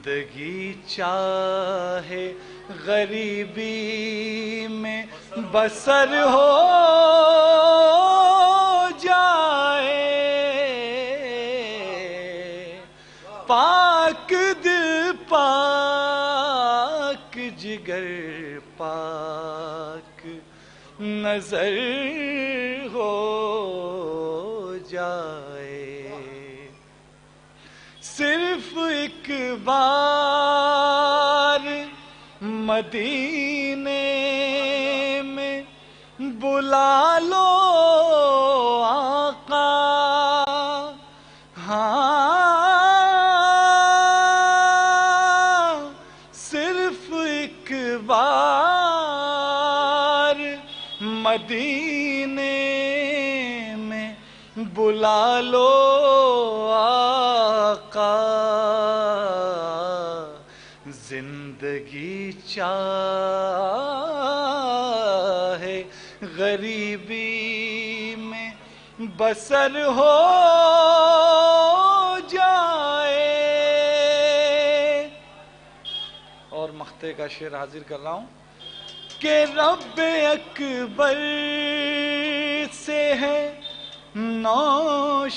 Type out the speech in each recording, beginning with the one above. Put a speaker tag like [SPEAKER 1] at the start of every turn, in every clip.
[SPEAKER 1] زندگی چاہے غریبی میں بسر ہو جائے، پاک دل پاک جگر پاک نظر ہو جائے، صرف ایک بار مدینے میں بلا لو آقا، ہاں صرف ایک بار مدینے میں بلا لو آقا، زندگی چاہے غریبی میں بسر ہو جائے۔ اور مقطع کا شعر حاضر کر رہا ہوں کہ رب اکبر سے ہے نوشاد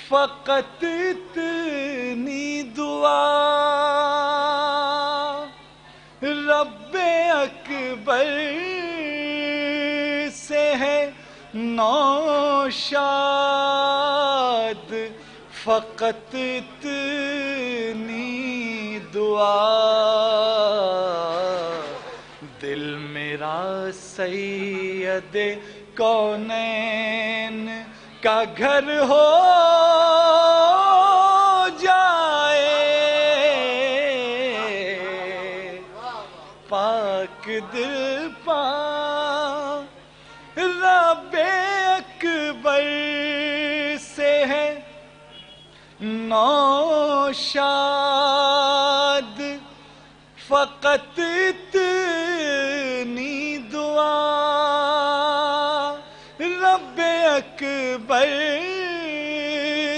[SPEAKER 1] فقط اتنی دعا، رب اکبر سے ہے نوشاد فقط اتنی دعا، دل میرا سید کونین کا گھر ہو جائے، پاک دل پاک رب اکبر سے ہے نوشاد فقط اتنی دعا، رب اکبر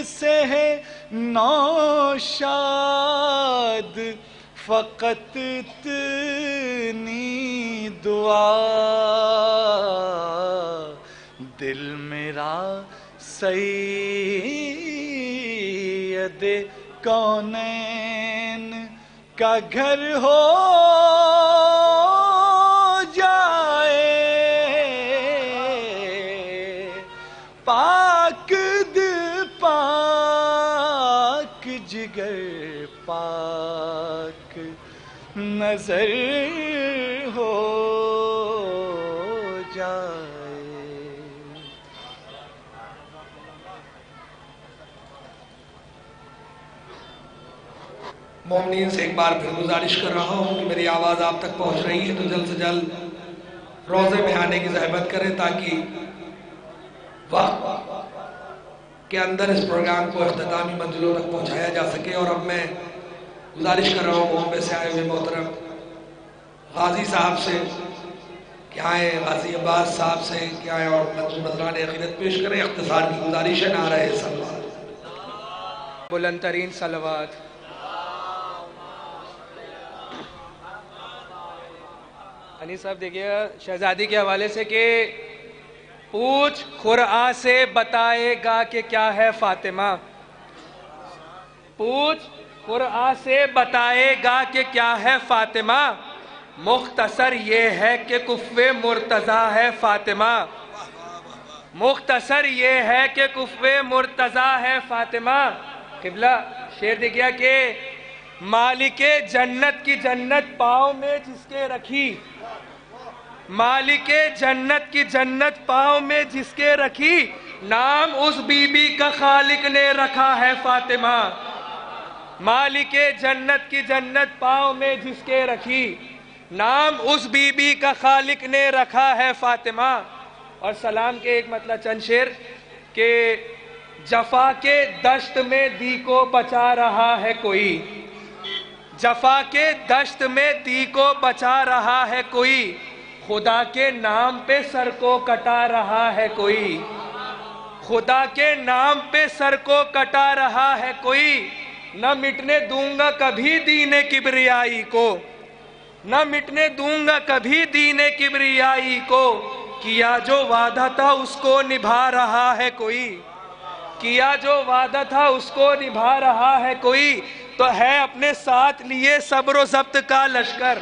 [SPEAKER 1] سے ہے نوشاد فقط اتنی دعا، دل میرا سید کونین کا گھر ہو جائے، پاک دل پاک جگر پاک نظر ہو جائے۔
[SPEAKER 2] مومنین سے ایک بار پھر گزارش کر رہا ہوں کہ میری آواز آپ تک پہنچ رہی ہے تو جلد سے جلد روضے میں آنے کی زحمت کریں تاکہ وقت کے اندر اس پروگرام کو اختتامی منزلوں تک پہنچایا جا سکے۔ اور اب میں گزارش کر رہا ہوں بامبے سے آئے ہوئے محترم غازی صاحب سے کہ آئیں، غازی عباس صاحب سے کہ آئیں اور نذران عقیدت پیش کریں۔ اختصار کی گزارش ہے، نعرہ صلوات،
[SPEAKER 3] بلند ترین صلوات۔ انیس صاحب دیکھیے شہزادی کے حوالے سے کہ پوچھ قرآن سے بتائے گا کہ کیا ہے فاطمہ، پوچھ قرآن سے بتائے گا کہ کیا ہے فاطمہ، مختصر یہ ہے کہ کفو مرتضیٰ ہے فاطمہ، مختصر یہ ہے کہ کفو مرتضیٰ ہے فاطمہ۔ قبلہ شعر دیکھیا کہ مالک جنت کی جنت پاؤں میں جس کے رکھی، مالک جنت کی جنت پاؤں میں جس کے رکھی، نام اس بی بی کا خالق نے رکھا ہے فاطمہ، مالک جنت کی جنت پاؤں میں جس کے رکھی، نام اس بی بی کا خالق نے رکھا ہے فاطمہ۔ اور سلام کے ایک مطلب چند شعر کہ جفا کے دشت میں دی کو بچا رہا ہے کوئی، جفا کے دشت میں دی کو بچا رہا ہے کوئی، خدا کے نام پہ سر کو کٹا رہا ہے کوئی، خدا کے نام پہ سر کو کٹا رہا ہے کوئی، نہ مٹنے دوں گا کبھی دین کبریائی کو، نہ مٹنے دوں گا کبھی دین کبریائی کو، کیا جو وعدہ تھا اس کو نبھا رہا ہے کوئی، کیا جو وعدہ تھا اس کو نبھا رہا ہے کوئی، تو ہے اپنے ساتھ لیے صبر و ضبط کا لشکر،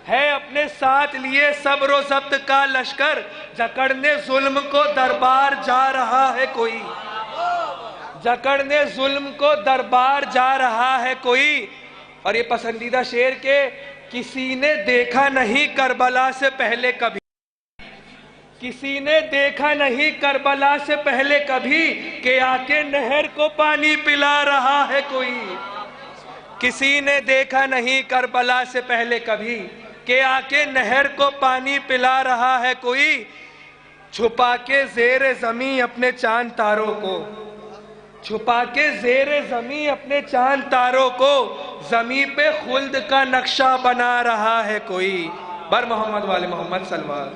[SPEAKER 3] ہے اپنے ساتھ لیے صبر و ضبط کا لشکر، جکڑنے ظلم کو دربار جا رہا ہے کوئی، جکڑنے ظلم کو دربار جا رہا ہے کوئی۔ اور یہ پسندیدہ شعر کہ کسی نے دیکھا نہیں کربلا سے پہلے کبھی، کسی نے دیکھا نہیں کربلا سے پہلے کبھی، کہ آ کے نہر کو پانی پلا رہا ہے کوئی، کسی نے دیکھا نہیں کربلا سے پہلے کبھی، کہ آ کے نہر کو پانی پلا رہا ہے کوئی، چھپا کے زیر زمین اپنے چاند تاروں کو، چھپا کے زیر زمین اپنے چاند تاروں کو، زمین پہ خلد کا نقشہ بنا رہا ہے کوئی۔ بر محمد والے محمد سلوار۔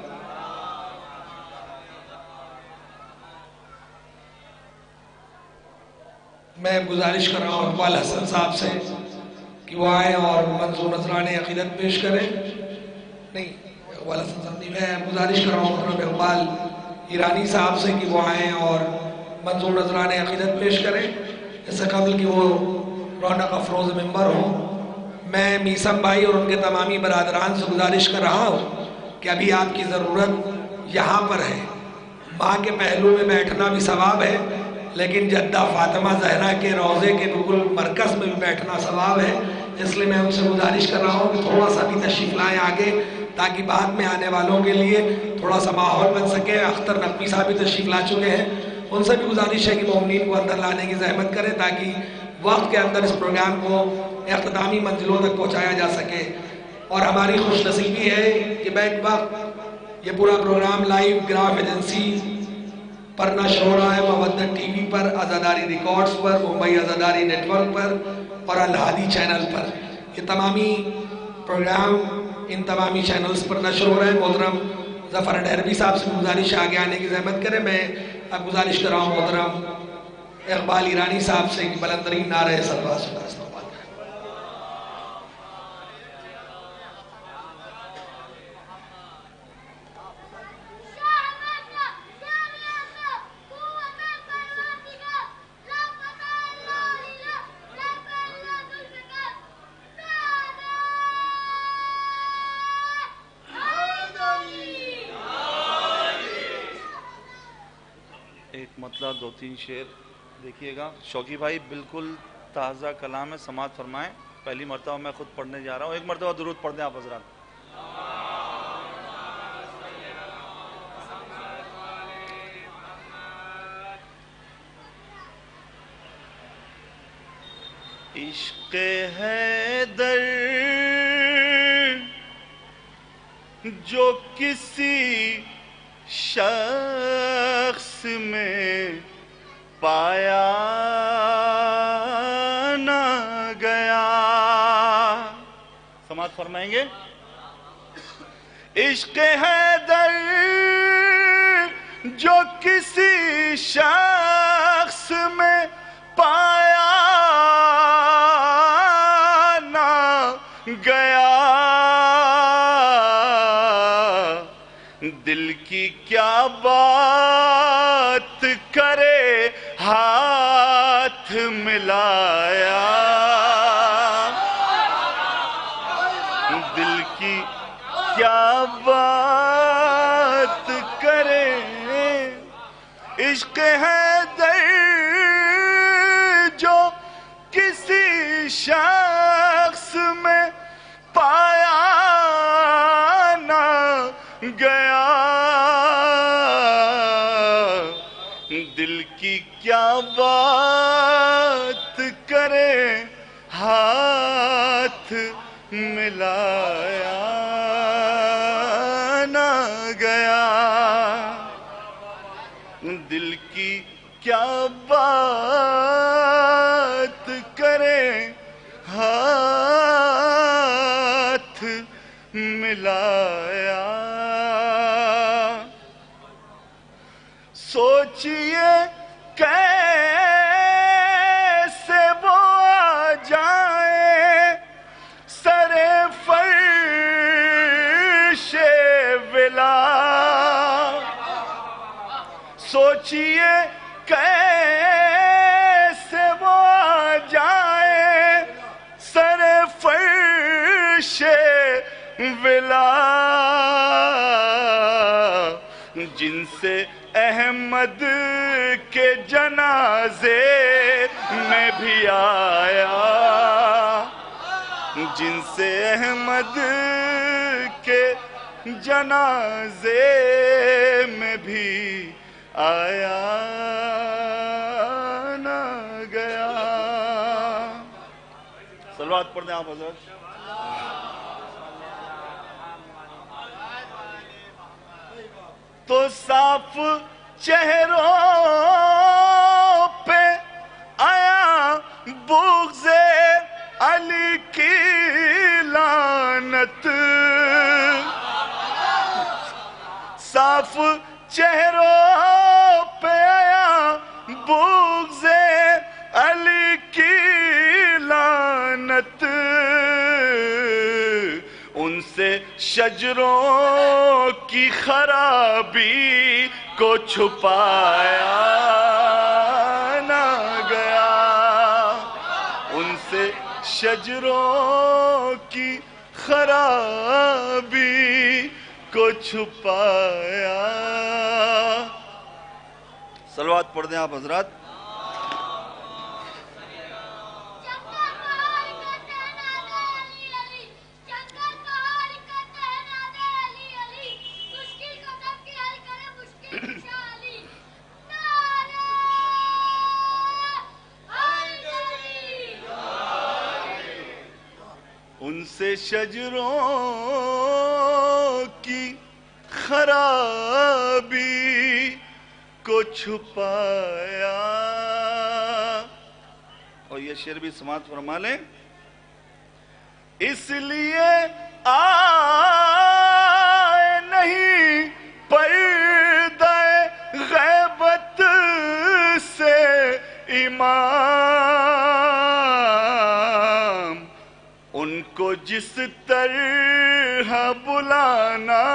[SPEAKER 2] میں گزارش کر رہا ہوں اقبال حسن صاحب سے کہ وہ آئیں اور منظور نذرانِ عقیدت پیش کریں۔ نہیں، اقبال حسن صاحب نہیں، میں گزارش کر رہا ہوں محترم اقبال ایرانی صاحب سے کہ وہ آئیں اور منظور نذرانِ عقیدت پیش کریں، اس سے قبل کہ وہ رونق افروز ممبر ہوں۔ میں میثم بھائی اور ان کے تمامی برادران سے گزارش کر رہا ہوں کہ ابھی آپ کی ضرورت یہاں پر ہے۔ ماں کے پہلو میں بیٹھنا بھی ثواب ہے، لیکن جدہ فاطمہ زہرا کے روضے کے بالکل مرکز میں بھی بیٹھنا ثواب ہے، اس لیے میں ان سے گزارش کر رہا ہوں کہ تھوڑا سا بھی تشریف لائیں آگے، تاکہ بعد میں آنے والوں کے لیے تھوڑا سا ماحول بن سکے۔ اختر نقوی صاحب بھی تشریف لا چکے ہیں، ان سے بھی گزارش ہے کہ مومنین کو اندر لانے کی زحمت کریں تاکہ وقت کے اندر اس پروگرام کو اختتامی منزلوں تک پہنچایا جا سکے۔ اور ہماری خوش نصیبی ہے کہ بیک وقت یہ پورا پروگرام لائیو گراف ایجنسی پر نشر ہو رہا ہے، مودت ٹی وی پر، آزاداری ریکارڈز پر، ممبئی آزاداری نیٹ ورک پر اور الہادی چینل پر۔ یہ تمامی پروگرام ان تمامی چینلز پر نشر ہو رہے ہیں۔ محترم ظفر ڈہروی صاحب سے گزارش ہے آگے آنے کی زحمت کریں۔ میں اب گزارش کر رہا ہوں محترم اقبال ایرانی صاحب سے کہ بلند ترین نعرہ صلوات سے استقبال کریں۔
[SPEAKER 1] ایک مطلب دو تین شعر دیکھیے گا۔ شوقی بھائی بالکل تازہ کلام ہے، سماعت فرمائیں۔ پہلی مرتبہ میں خود پڑھنے جا رہا ہوں، ایک مرتبہ درود پڑھ دیں آپ حضرات۔ عشق حیدر جو کسی شخص میں پایا نہ گیا، سماعت فرمائیں گے۔ عشق حیدر جو کسی شخص میں پایا نہ گیا، دل کی کیا بات کرے ہاتھ ملایا، دل کی کیا بات کرے، عشق حیدر جو کسی شخص میں پایا نہ گیا، دل کی کیا بات کرے ہاتھ ملایا نہ گیا، دل کی کیا بات کرے ہاتھ ملایا، سوچئے کیسے وہ ولا جن سے احمد کے جنازے میں بھی آیا، جن سے احمد کے جنازے میں بھی آیا نہ گیا۔ صلوات پڑھ دیں آپ حضرت۔ تو صاف چہروں پہ آیا بغض علی کی لعنت، صاف چہروں پہ آیا بغض علی کی لعنت، ان سے شجروں کی خرابی کو چھپایا نہ گیا، ان سے شجروں کی خرابی کو چھپایا۔ صلوات پڑھ دیں آپ حضرات۔ ان سے شجروں کی خرابی کو چھپایا۔ اور یہ شعر بھی سماعت فرما لیں۔ اس لیے آئے نہیں پردہ غیبت سے امام، ان کو جس طرح بلانا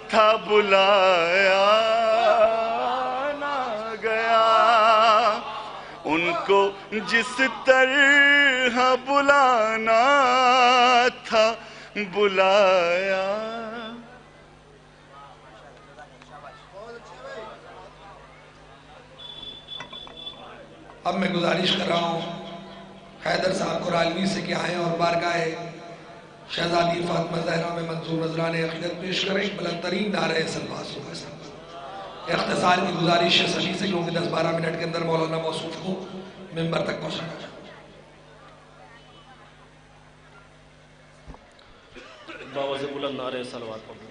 [SPEAKER 1] تھا بلایا نہ گیا، ان کو جس طرح بلانا تھا بلایا۔
[SPEAKER 2] اب میں گزارش کر رہا ہوں حیدر صاحب کو رالوی سے کہ آئیں اور بارگاہ شہزادی فاطمہ زہرا میں منظور نذران عقیدت پیش کریں، بلند ترین نعرہ سلوات کے ساتھ۔ اختصار کی گزارش ہے سبھی سے، کیونکہ 10-12 منٹ کے اندر مولانا موصوف کو ممبر تک پہنچانا چاہتا ہوں۔
[SPEAKER 4] باوز بلند نعرہ سلوات پڑھ دیں۔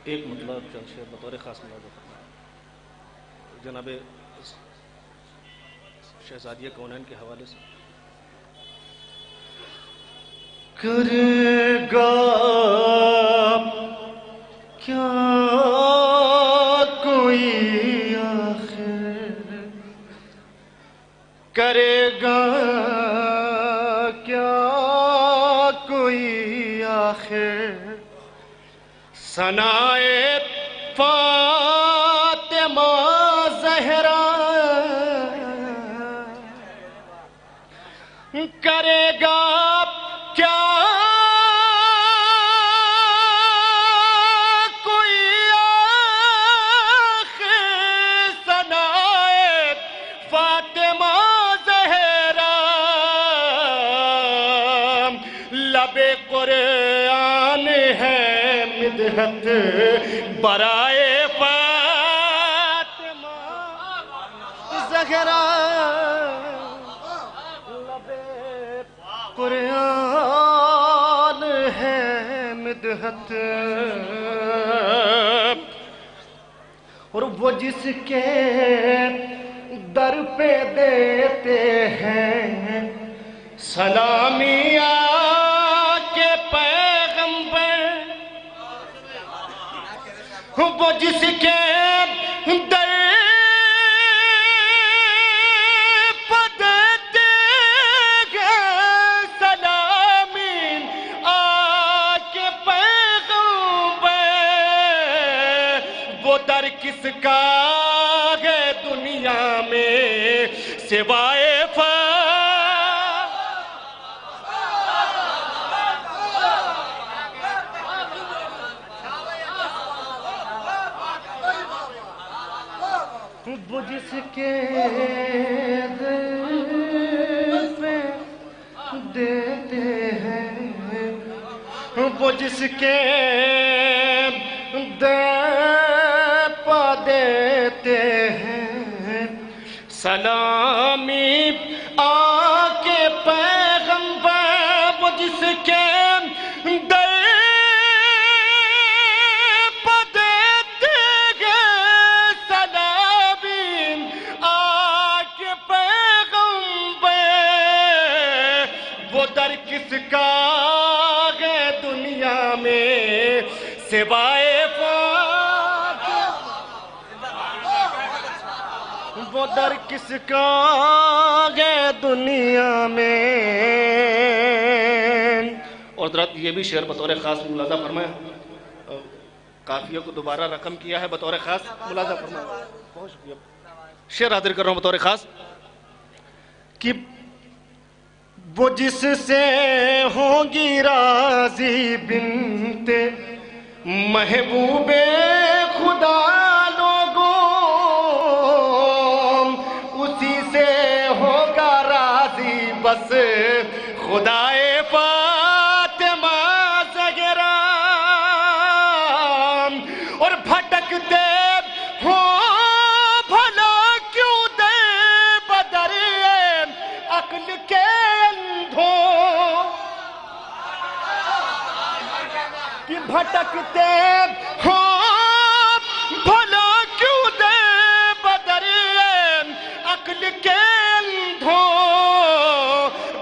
[SPEAKER 4] ایک مطلب چند شعر بطور خاص ملاحظہ جناب شہزادیہ کونین کے حوالے سے۔
[SPEAKER 5] کرے گا کیا کوئی آخر، کرے گا کیا کوئی آخر، ثنائے فاطمہ زہرا، کرے گا کیا کوئی آخر، ثنائے فاطمہ زہرا، لب قرآن ہے مدحت برائے فاطمہ زہرا، لب قرآن ہے مدحت، اور وہ جس کے در پہ دیتے ہیں سلامیاں کے پیغمبر، وہ جس کے در پہ دیتے ہیں سلامی آ کے پیغمبر، در کس کا ہے دنیا میں سوائے وہ جس کے دل پہ دیتے ہیں، وہ جس کے دل پہ دیتے ہیں، سلامی آ کے پیغمبر، وہ جس کے کس کا ہے دنیا میں سوائے وہ در کس کا ہے دنیا میں.
[SPEAKER 4] اور حضرات یہ بھی شعر بطور خاص ملاحظہ فرمائیں، قافیہ کو دوبارہ رقم کیا ہے بطور خاص ملاحظہ فرمائیں. شعر حاضر کر رہا ہوں بطور خاص
[SPEAKER 5] کہ وہ جس سے ہوں گی راضی بنت محبوب خدا لوگوں، اسی سے ہوگا راضی بس خدائے فاطمہ زہرا. اور بھٹکتے ہو بھلا کیوں دے بدر عقل کے کہ بھٹکتے ہو بھلا کیوں دے بدر عقل کے اندھوں،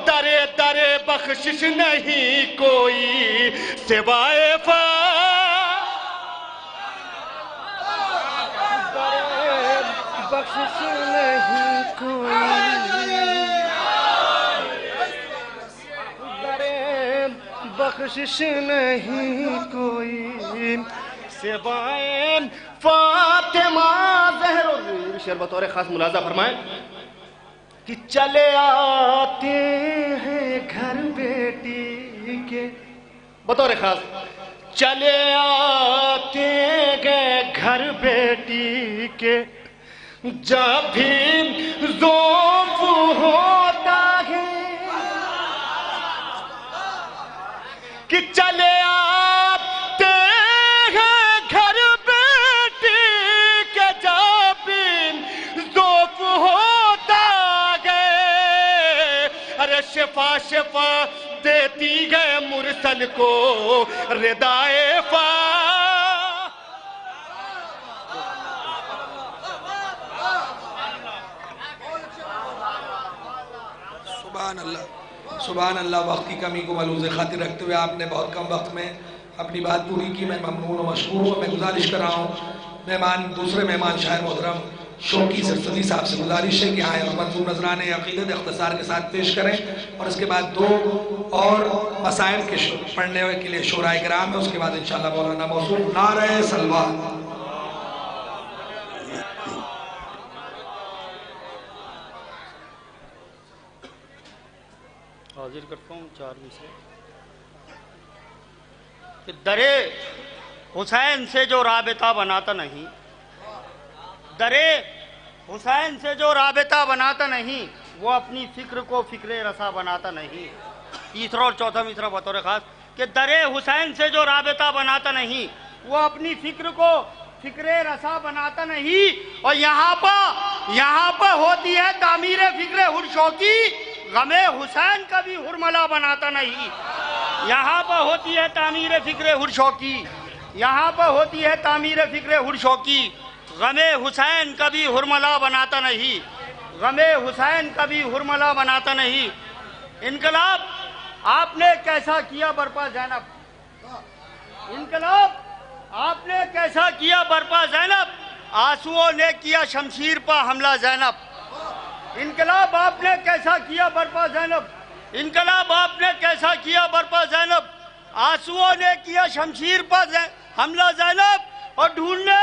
[SPEAKER 5] درے درے بخشش نہیں کوئی سوائے بخشش نہیں کوئی بخشش نہیں کوئی سوائے فاطمہ زہرا.
[SPEAKER 4] شعر بطور خاص ملاحظہ فرمائیں
[SPEAKER 5] کہ چلے آتے ہیں گھر بیٹی کے
[SPEAKER 4] بطور خاص.
[SPEAKER 5] چلے آتے ہیں گھر بیٹی کے جب بھی ذوف ہوتا ہے، کہ چلے آتے ہیں گھر بیٹی کے جب بھی ذوف ہوتا ہے. ارے شفا شفا دیتی ہے مرسل کو ردائے
[SPEAKER 2] سبحان اللہ سبحان اللہ. وقت کی کمی کو ملحوظ خاطر رکھتے ہوئے آپ نے بہت کم وقت میں اپنی بات پوری کی. میں ممنون و مشکور ہوں. میں گزارش کر رہا ہوں دوسرے مہمان شاعر محترم شوقی سرسدی صاحب سے گزارش ہے کہ آئیں اور منظور نذرانے عقیدت اختصار کے ساتھ پیش کریں، اور اس کے بعد 2 اور مسائل کے پڑھنے کے لیے شورائے کرام ہے. اس کے بعد انشاءاللہ مولانا موصوف نعرہ سلوات.
[SPEAKER 6] حاضر کرتا ہوں 4 مصرے کہ درے حسین سے جو رابطہ بناتا نہیں، درے حسین سے جو رابطہ بناتا نہیں، وہ اپنی فکر کو فکر رسا بناتا نہیں. تیسرا اور چوتھا مصرع بطور خاص کہ درے حسین سے جو رابطہ بناتا نہیں، وہ اپنی فکر کو فکر رسا بناتا نہیں. اور یہاں پر ہوتی ہے تعمیر فکر ہرشوکی، غم حسین کا بھی ہرملا بناتا نہیں. یہاں پر ہوتی ہے تعمیر فکر ہرشوکی، یہاں پر ہوتی ہے تعمیر فکر ہرشوکی، غم حسین کا بھی ہرملا بناتا نہیں، غم حسین کا بھی ہرملا بناتا نہیں. انقلاب آپ نے کیسا کیا برپا زینب، انقلاب آپ نے کیسا کیا برپا زینب، آنسوؤں نے کیا شمشیر پر حملہ زینب. انقلاب آپ نے کیسا کیا برپا زینب، انقلاب آپ نے کیسا کیا برپا زینب، آنسوؤں نے کیا شمشیر پر حملہ زینب. اور ڈھونڈنے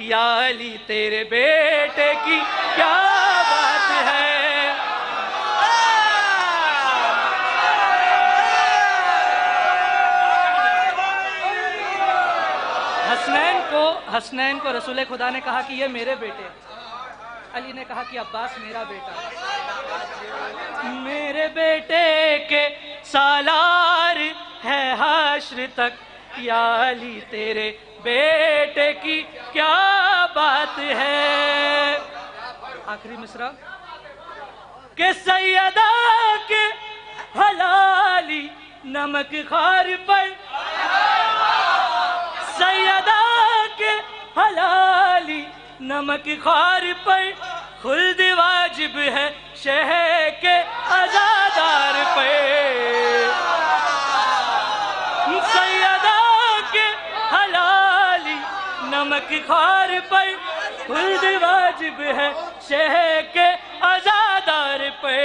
[SPEAKER 7] یا علی تیرے بیٹے کی کیا بات ہے. حسنین کو رسول خدا نے کہا کہ یہ میرے بیٹے ہیں. علی نے کہا کہ عباس میرا بیٹا ہے. میرے بیٹے کے سالار ہے حشر تک، یا علی تیرے بیٹے کی کیا بات ہے. آخری مصرع کہ سیدہ کے حلالی نمک خار پر، سیدہ کے حلالی نمک خار پر خلد واجب ہے شہ کے عزادار پہ. سیدہ کے حلالی نمک خار پر خلد واجب ہے شہ کے عزادار پہ.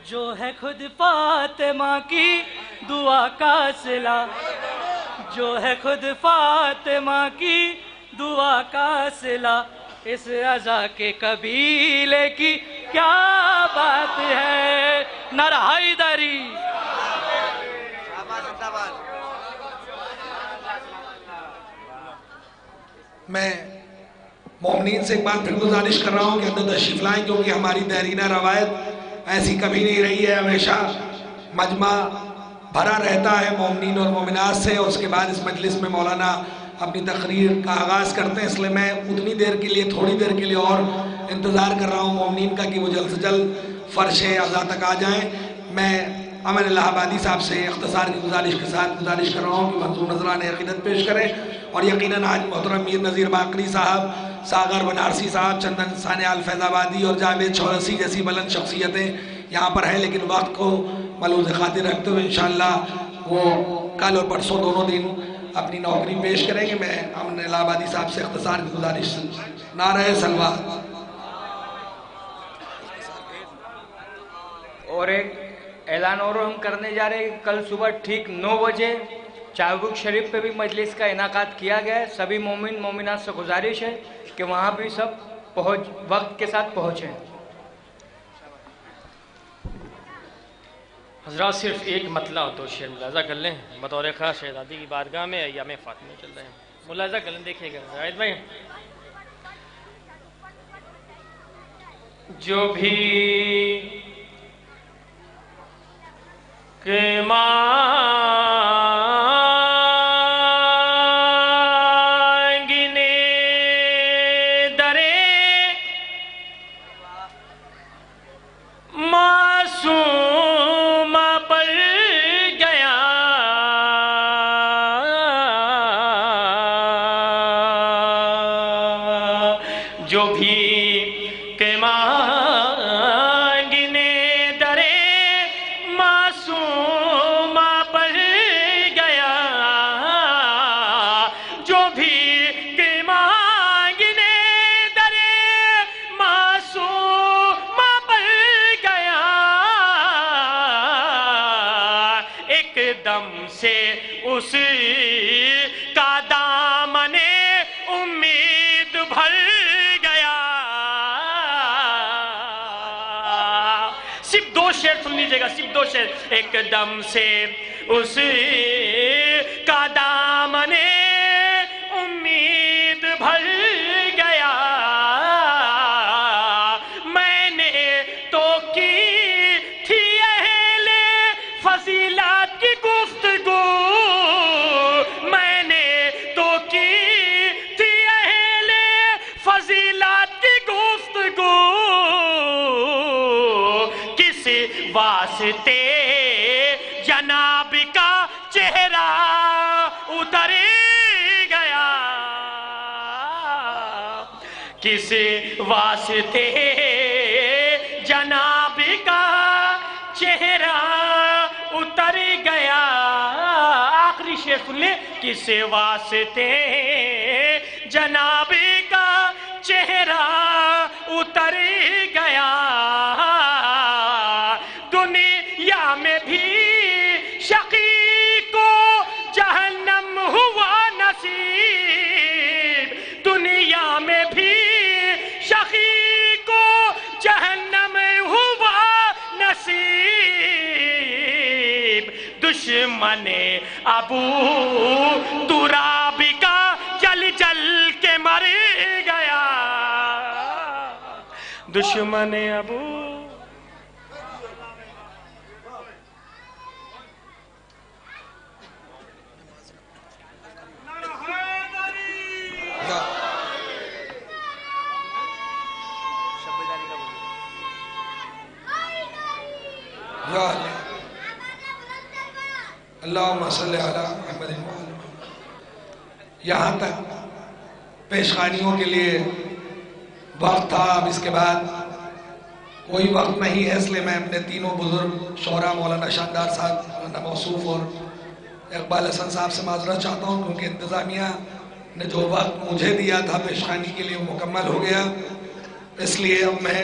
[SPEAKER 7] جو ہے خود فاطمہ کی دعا کا صلہ، جو ہے خود فاطمہ کی دعا کا صلہ، اس رضا کے قبیلے کی کیا بات ہے. نعرہ حیدری.
[SPEAKER 2] میں مومنین سے ایک بار پھر گزارش کر رہا ہوں کہ اندر تشریف لائیں، کیونکہ ہماری دیرینہ روایت ایسی کبھی نہیں رہی ہے. ہمیشہ مجمع بھرا رہتا ہے مومنین اور مومنات سے. اس کے بعد اس مجلس میں مولانا اپنی تقریر کا آغاز کرتے ہیں، اس لیے میں اتنی دیر کے لیے، تھوڑی دیر کے لیے اور انتظار کر رہا ہوں مومنین کا کہ وہ جلد سے جلد فرش عزا تک آ جائیں. میں امن الہ آبادی صاحب سے اختصار کی گزارش کے ساتھ گزارش کر رہا ہوں کہ منظور نذران عقیدت پیش کریں، اور یقیناً آج محترم میر نذیر باقری صاحب، ساغر بنارسی صاحب، چندن سانیال فیض آبادی اور جاوید چورسی جیسی بلند شخصیتیں یہاں پر ہیں، لیکن وقت کو ملحوظ خاطر رکھتے ہوئے انشاءاللہ وہ کل اور پرسوں دونوں دن اپنی نوکری پیش کریں گے. میں امن الہ آبادی صاحب سے اختصار کی گزارش. نعرہ سلوات.
[SPEAKER 3] اور ایک اعلان اور ہم کرنے جا رہے ہیں، کل صبح ٹھیک 9 بجے چابک شریف پہ بھی مجلس کا انعقاد کیا گیا ہے. سبھی مومن مومنات سے گزارش ہے کہ وہاں بھی سب وقت کے ساتھ پہنچیں.
[SPEAKER 4] حضرات صرف ایک مطلع اور 2 شعر ملاحظہ کر لیں. بطور خاص شہزادی کی بارگاہ میں ایام فاطمہ چل رہے ہیں، ملاحظہ کر لیں. دیکھیے گا زاہد بھائی.
[SPEAKER 7] جو بھی کہ مانگنے درے معصوم پر گیا، جو بھی کہ مانگنے درے معصوم پر گیا، جو بھی کہ مانگنے درے معصوم پر گیا، ایک دم سے اس کا دامن امید بھر گیا. صرف 2 شعر سن لیجئے گا، صرف 2 شعر. ایک دم سے اس کا دامن امید بھر گیا، میں نے تو کی تھی اہل فضیلت کی گفتگو، میں نے تو کی تھی اہل فضیلت کی گفتگو، کس واسطے جناب کا چہرہ اتر گیا، کس واسطے جناب کا چہرہ اتر گیا. آخری شعر سن لیں. کس واسطے جناب کا چہرہ اتر گیا، دنیا میں بھی شقی کو جہنم ہوا نصیب،
[SPEAKER 3] دشمن ابو تراب کا جل جل کے مر گیا دشمن ابو
[SPEAKER 2] اللہم صلی علی محمد. یہاں تک پیشخانیوں کے لیے وقت تھا. اب اس کے بعد کوئی وقت نہیں ہے، اس لیے میں اپنے تینوں بزرگ شعراء مولانا شاندار صاحب، مولانا موصوف اور اقبال حسن صاحب سے معذرت چاہتا ہوں، کیونکہ انتظامیہ نے جو وقت مجھے دیا تھا پیشخانی کے لیے وہ مکمل ہو گیا. اس لیے اب میں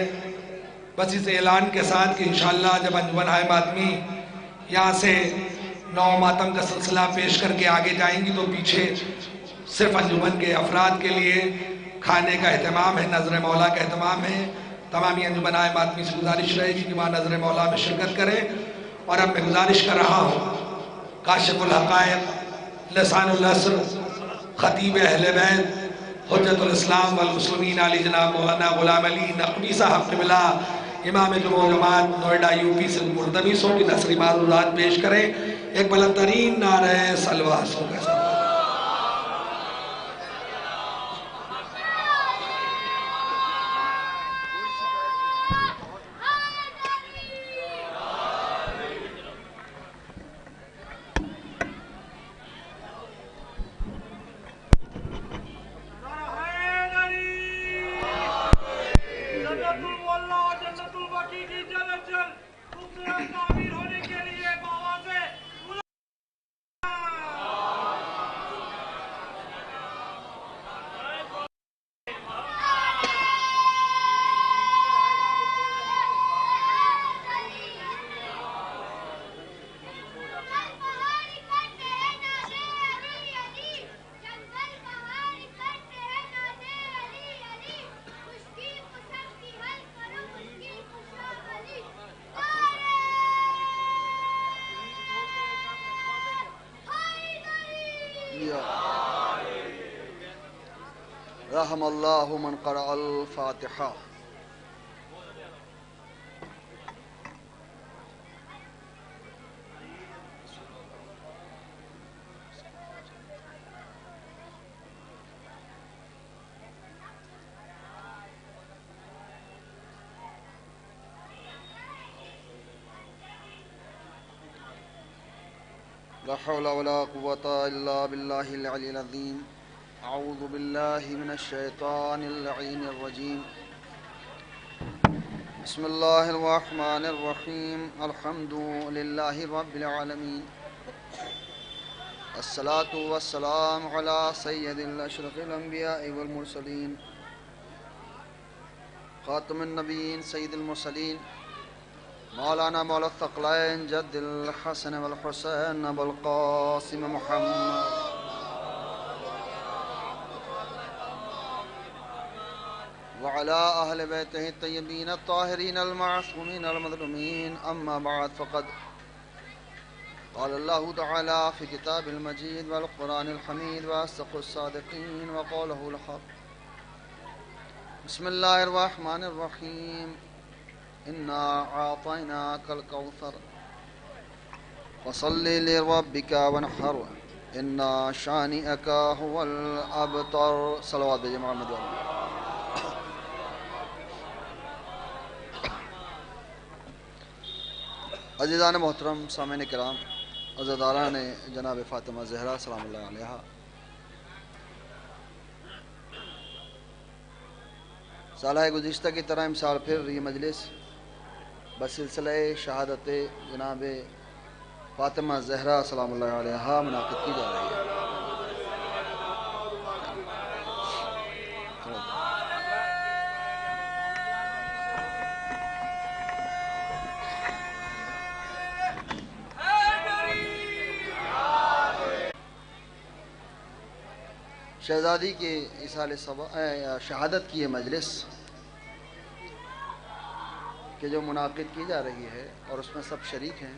[SPEAKER 2] بس اس اعلان کے ساتھ کہ انشاءاللہ جب انجمن ہائے ماتمی یہاں سے نو ماتم کا سلسلہ پیش کر کے آگے جائیں گی تو پیچھے صرف انجمن کے افراد کے لیے کھانے کا اہتمام ہے، نظر مولا کا اہتمام ہے. تمامی انجمن ہائے ماتمی سے گزارش رہے گی کہ وہاں نظر مولا میں شرکت کریں. اور اب میں گزارش کر رہا ہوں کاشف الحقائق، لسان العصر، خطیب اہل بیت، حجت الاسلام والمسلمین علی جناب مولانا غلام علی نقوی صاحب قبلہ، امام جمع جماعت نوئیڈا یوپی سے ملتمسوں کی نثری معروضات پیش کریں. ایک بلند ترین نعرہ سلواسوں کے ساتھ.
[SPEAKER 8] رحم اللہ من قرأ الفاتحہ. لا حول ولا قوة الا باللہ العلی العظیم. اعوذ باللہ من الشیطان اللعین الرجیم. بسم اللہ الرحمن الرحیم. الحمد للہ رب العالمین. الصلاة والسلام علی سید الاشرف الانبیاء والمرسلین خاتم النبیین سید المرسلین مولانا مولا الثقلین جد الحسن والحسین ابو القاسم محمد وعلى أهل بيته الطيبين الطاهرين المعصومين المظلومين. أما بعد فقد قال الله تعالى في كتاب المجيد والقرآن الحميد وأصدق الصادقين وقوله الحق. بسم الله الرحمن الرحيم. إنا أعطيناك الكوثر فصل لربك وانحر إن شانئك هو الأبتر. صلوات بجمع محمد. عزیزان محترم، سامعین کرام، عزاداران جناب فاطمہ زہرا سلام اللہ علیہا، سالہ گزشتہ کی طرح امسال پھر یہ مجلس بسلسلہ شہادت جناب فاطمہ زہرا سلام اللہ علیہا منعقد کی جا رہی ہے. شہزادی کے اصال شہادت کی یہ مجلس کہ جو منعقد کی جا رہی ہے اور اس میں سب شریک ہیں،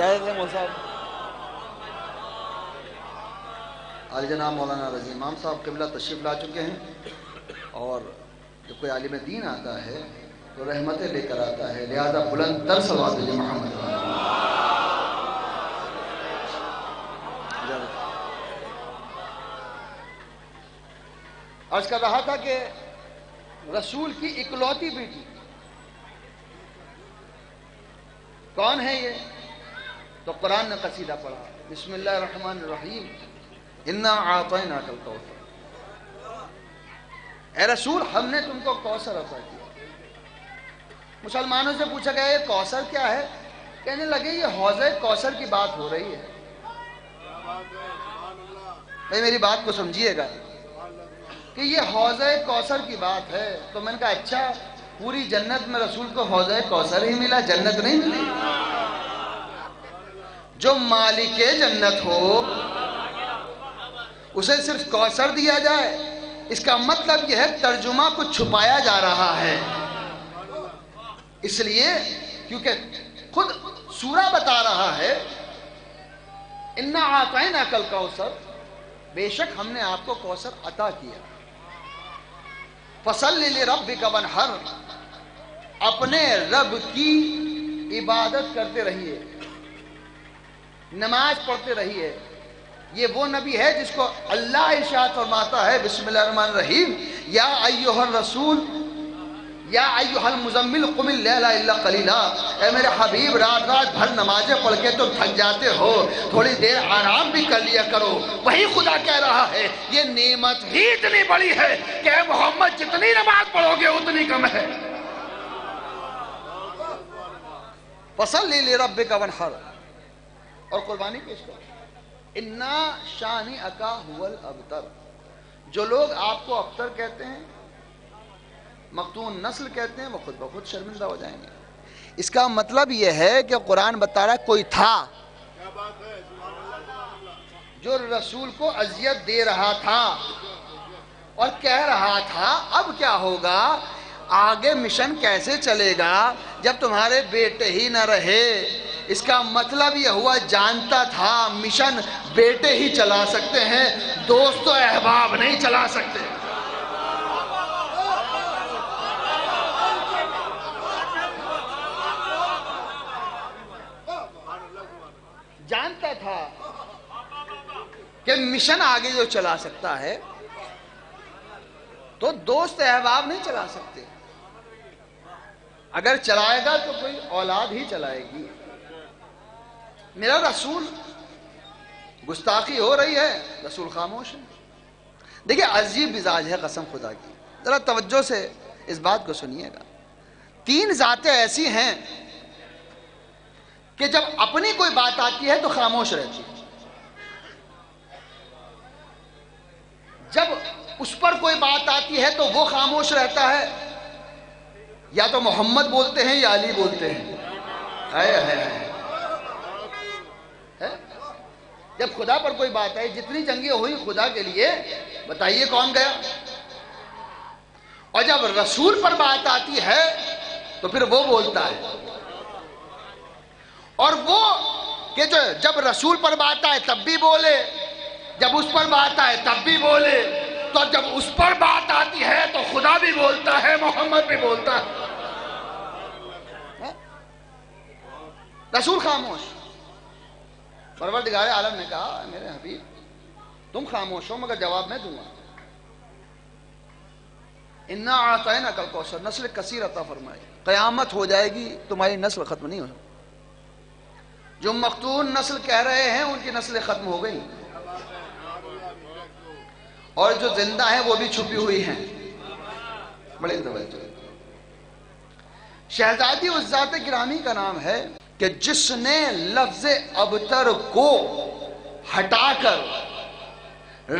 [SPEAKER 1] اجازت ہے مول صاحب.
[SPEAKER 8] عالی جناب مولانا رضی امام صاحب قبلہ تشریف لا چکے ہیں، اور جب کوئی عالم دین آتا ہے تو رحمتیں لے کر آتا ہے، لہذا بلند تر صلوات دیجیے محمد. عرض کر رہا تھا کہ رسول کی اکلوتی بیٹی کون ہے یہ؟ تو قرآن نے قصیدہ پڑھا، بسم اللہ الرحمن الرحیم، انا اعطیناک الکوثر. اے رسول ہم نے تم کو کوثر عطا کیا. مسلمانوں سے پوچھا گیا یہ کوثر کیا ہے؟ کہنے لگے یہ حوض کوثر کی بات ہو رہی ہے. بھائی میری بات کو سمجھیے گا کہ یہ حوض کوثر کی بات ہے. تو میں نے کہا اچھا پوری جنت میں رسول کو حوض کوثر ہی ملا، جنت نہیں ملی؟ جو مالک جنت ہو اسے صرف کوثر دیا جائے، اس کا مطلب یہ ہے ترجمہ کچھ چھپایا جا رہا ہے. اس لیے کیونکہ خود سورہ بتا رہا ہے انا اعطیناک الکوثر، بے شک ہم نے آپ کو کوثر عطا کیا. فصلی لربک وانحر، اپنے رب کی عبادت کرتے رہیے، نماز پڑھتے رہیے. یہ وہ نبی ہے جس کو اللہ ارشاد فرماتا ہے بسم اللہ الرحمن الرحیم، یا ایھا الرسول یا ایھا المزمل قم اللیل الا قلیلا. اے میرے حبیب رات رات بھر نمازیں پڑھ کے تم تھک جاتے ہو، تھوڑی دیر آرام بھی کر لیا کرو. وہی خدا کہہ رہا ہے یہ نعمت ہی اتنی بڑی ہے کہ اے محمد جتنی نماز پڑھو گے اتنی کم ہے. فصلی لربک وانحر، اور قربانی پیش کرو. انا شانئک ھو الابتر، جو لوگ آپ کو ابتر کہتے ہیں، مقتون نسل کہتے ہیں، وہ خود بخود شرمندہ ہو جائیں گے. اس کا مطلب یہ ہے کہ قرآن بتا رہا ہے کوئی تھا جو رسول کو اذیت دے رہا تھا اور کہہ رہا تھا اب کیا ہوگا، آگے مشن کیسے چلے گا جب تمہارے بیٹے ہی نہ رہے. اس کا مطلب یہ ہوا جانتا تھا مشن بیٹے ہی چلا سکتے ہیں، دوست و احباب نہیں چلا سکتے. جانتا تھا کہ مشن آگے جو چلا سکتا ہے تو دوست احباب نہیں چلا سکتے. اگر چلائے گا تو کوئی اولاد ہی چلائے گی. میرا رسول گستاخی ہو رہی ہے، رسول خاموش ہے. دیکھیں عجیب مزاج ہے قسم خدا کی، ذرا توجہ سے اس بات کو سنیے گا. 3 ذاتیں ایسی ہیں کہ جب اپنی کوئی بات آتی ہے تو خاموش رہتی ہے، جب اس پر کوئی بات آتی ہے تو وہ خاموش رہتا ہے. یا تو محمد بولتے ہیں یا علی بولتے ہیں. جب خدا پر کوئی بات ہے، جتنی جنگیں ہوئی خدا کے لیے بتائیے کون گیا؟ اور جب رسول پر بات آتی ہے تو پھر وہ بولتا ہے. اور وہ کہ جب رسول پر بات آئے تب بھی بولے، جب اس پر بات آئے تب بھی بولے. تو جب اس پر بات آتی ہے تو خدا بھی بولتا ہے، محمد بھی بولتا ہے. رسول خاموش. پروردگار عالم نے کہا میرے حبیب تم خاموش ہو مگر جواب میں دوں گا. انا اعطیناک الکوثر، نسل کثیر عطا فرمائی. قیامت ہو جائے گی تمہاری نسل ختم نہیں ہو. جو مقتون نسل کہہ رہے ہیں ان کی نسلیں ختم ہو گئی، اور جو زندہ ہیں وہ بھی چھپی ہوئی ہیں. بڑے توجہ. شہزادی اس ذات گرامی کا نام ہے کہ جس نے لفظ ابتر کو ہٹا کر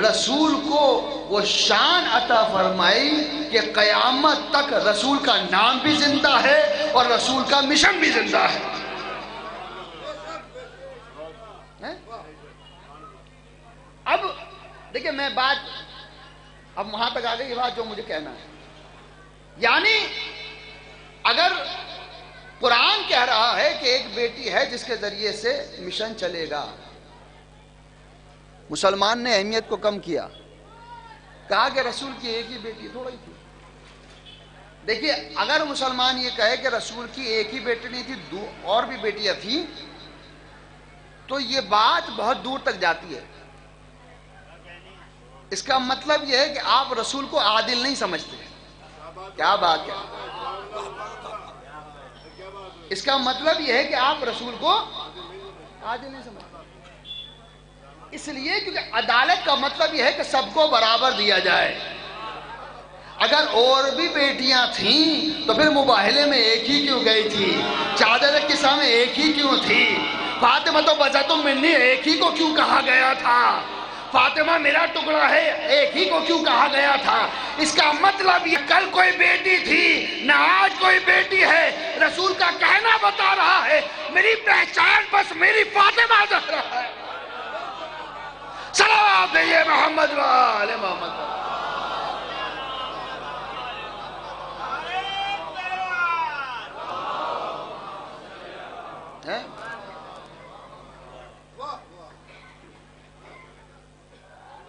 [SPEAKER 8] رسول کو وہ شان عطا فرمائی کہ قیامت تک رسول کا نام بھی زندہ ہے اور رسول کا مشن بھی زندہ ہے. اب دیکھیں میں بات اب وہاں تک آ گئی بات جو مجھے کہنا ہے. یعنی اگر قرآن کہہ رہا ہے کہ ایک بیٹی ہے جس کے ذریعے سے مشن چلے گا. مسلمان نے اہمیت کو کم کیا, کہا کہ رسول کی ایک ہی بیٹی تھوڑا ہی تھی. دیکھیے اگر مسلمان یہ کہے کہ رسول کی ایک ہی بیٹی نہیں تھی, اور بھی بیٹیاں تھیں, تو یہ بات بہت دور تک جاتی ہے. اس کا مطلب یہ ہے کہ آپ رسول کو عادل نہیں سمجھتے. کیا بات ہے؟ اس کا مطلب یہ ہے کہ آپ رسول کو عادل نہیں سمجھتے. اس لیے کیونکہ عدالت کا مطلب یہ ہے کہ سب کو برابر دیا جائے. اگر اور بھی بیٹیاں تھیں تو پھر مباہلے میں ایک ہی کیوں گئی تھی؟ چادر قصہ میں ایک ہی کیوں تھی؟ فاطمہ تو بذات منی ایک ہی کو کیوں کہا گیا تھا؟ فاطمہ میرا ٹکڑا ہے ایک ہی کو کیوں کہا گیا تھا؟ اس کا مطلب یہ کل کوئی بیٹی تھی نہ آج کوئی بیٹی ہے. رسول کا کہنا بتا رہا ہے میری پہچان بس میری فاطمہ زہرا ہے. صلوات دیجیے محمد و آل محمد.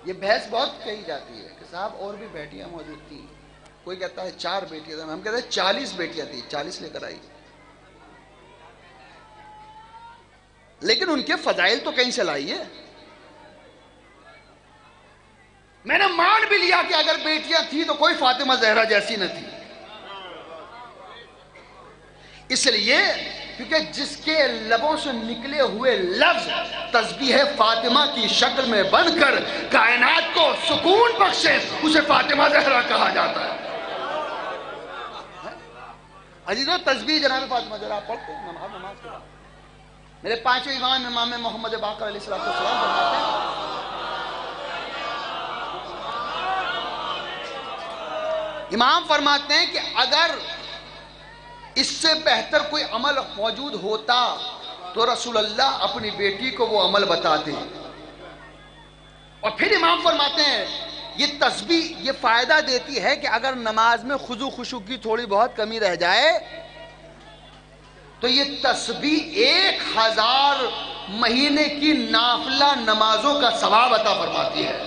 [SPEAKER 8] یہ بحث بہت کہی جاتی ہے کہ صاحب اور بھی بیٹیاں موجود تھیں. کوئی کہتا ہے 4 بیٹیاں تھیں, ہم کہتے ہیں 40 بیٹیاں تھیں. 40 لے کر آئی, لیکن ان کے فضائل تو کہیں سے لائی ہے. میں نے مان بھی لیا کہ اگر بیٹیاں تھیں تو کوئی فاطمہ زہرا جیسی نہ تھی. اس لیے کیونکہ جس کے لبوں سے نکلے ہوئے لفظ تسبیح فاطمہ کی شکل میں بن کر کائنات کو سکون بخشے اسے فاطمہ زہرا کہا جاتا ہے. عزیزو تسبیح جناب فاطمہ زہرا پڑھتے ہیں نماز کے بعد. میرے 5 امام امام محمد باقر علیہ السلام فرماتے ہیں امام فرماتے ہیں کہ اگر اس سے بہتر کوئی عمل موجود ہوتا تو رسول اللہ اپنی بیٹی کو وہ عمل بتاتے. اور پھر امام فرماتے ہیں یہ تسبیح یہ فائدہ دیتی ہے کہ اگر نماز میں خضوع خشوع کی تھوڑی بہت کمی رہ جائے تو یہ تسبیح 1000 مہینے کی نافلہ نمازوں کا ثواب عطا فرماتی ہے.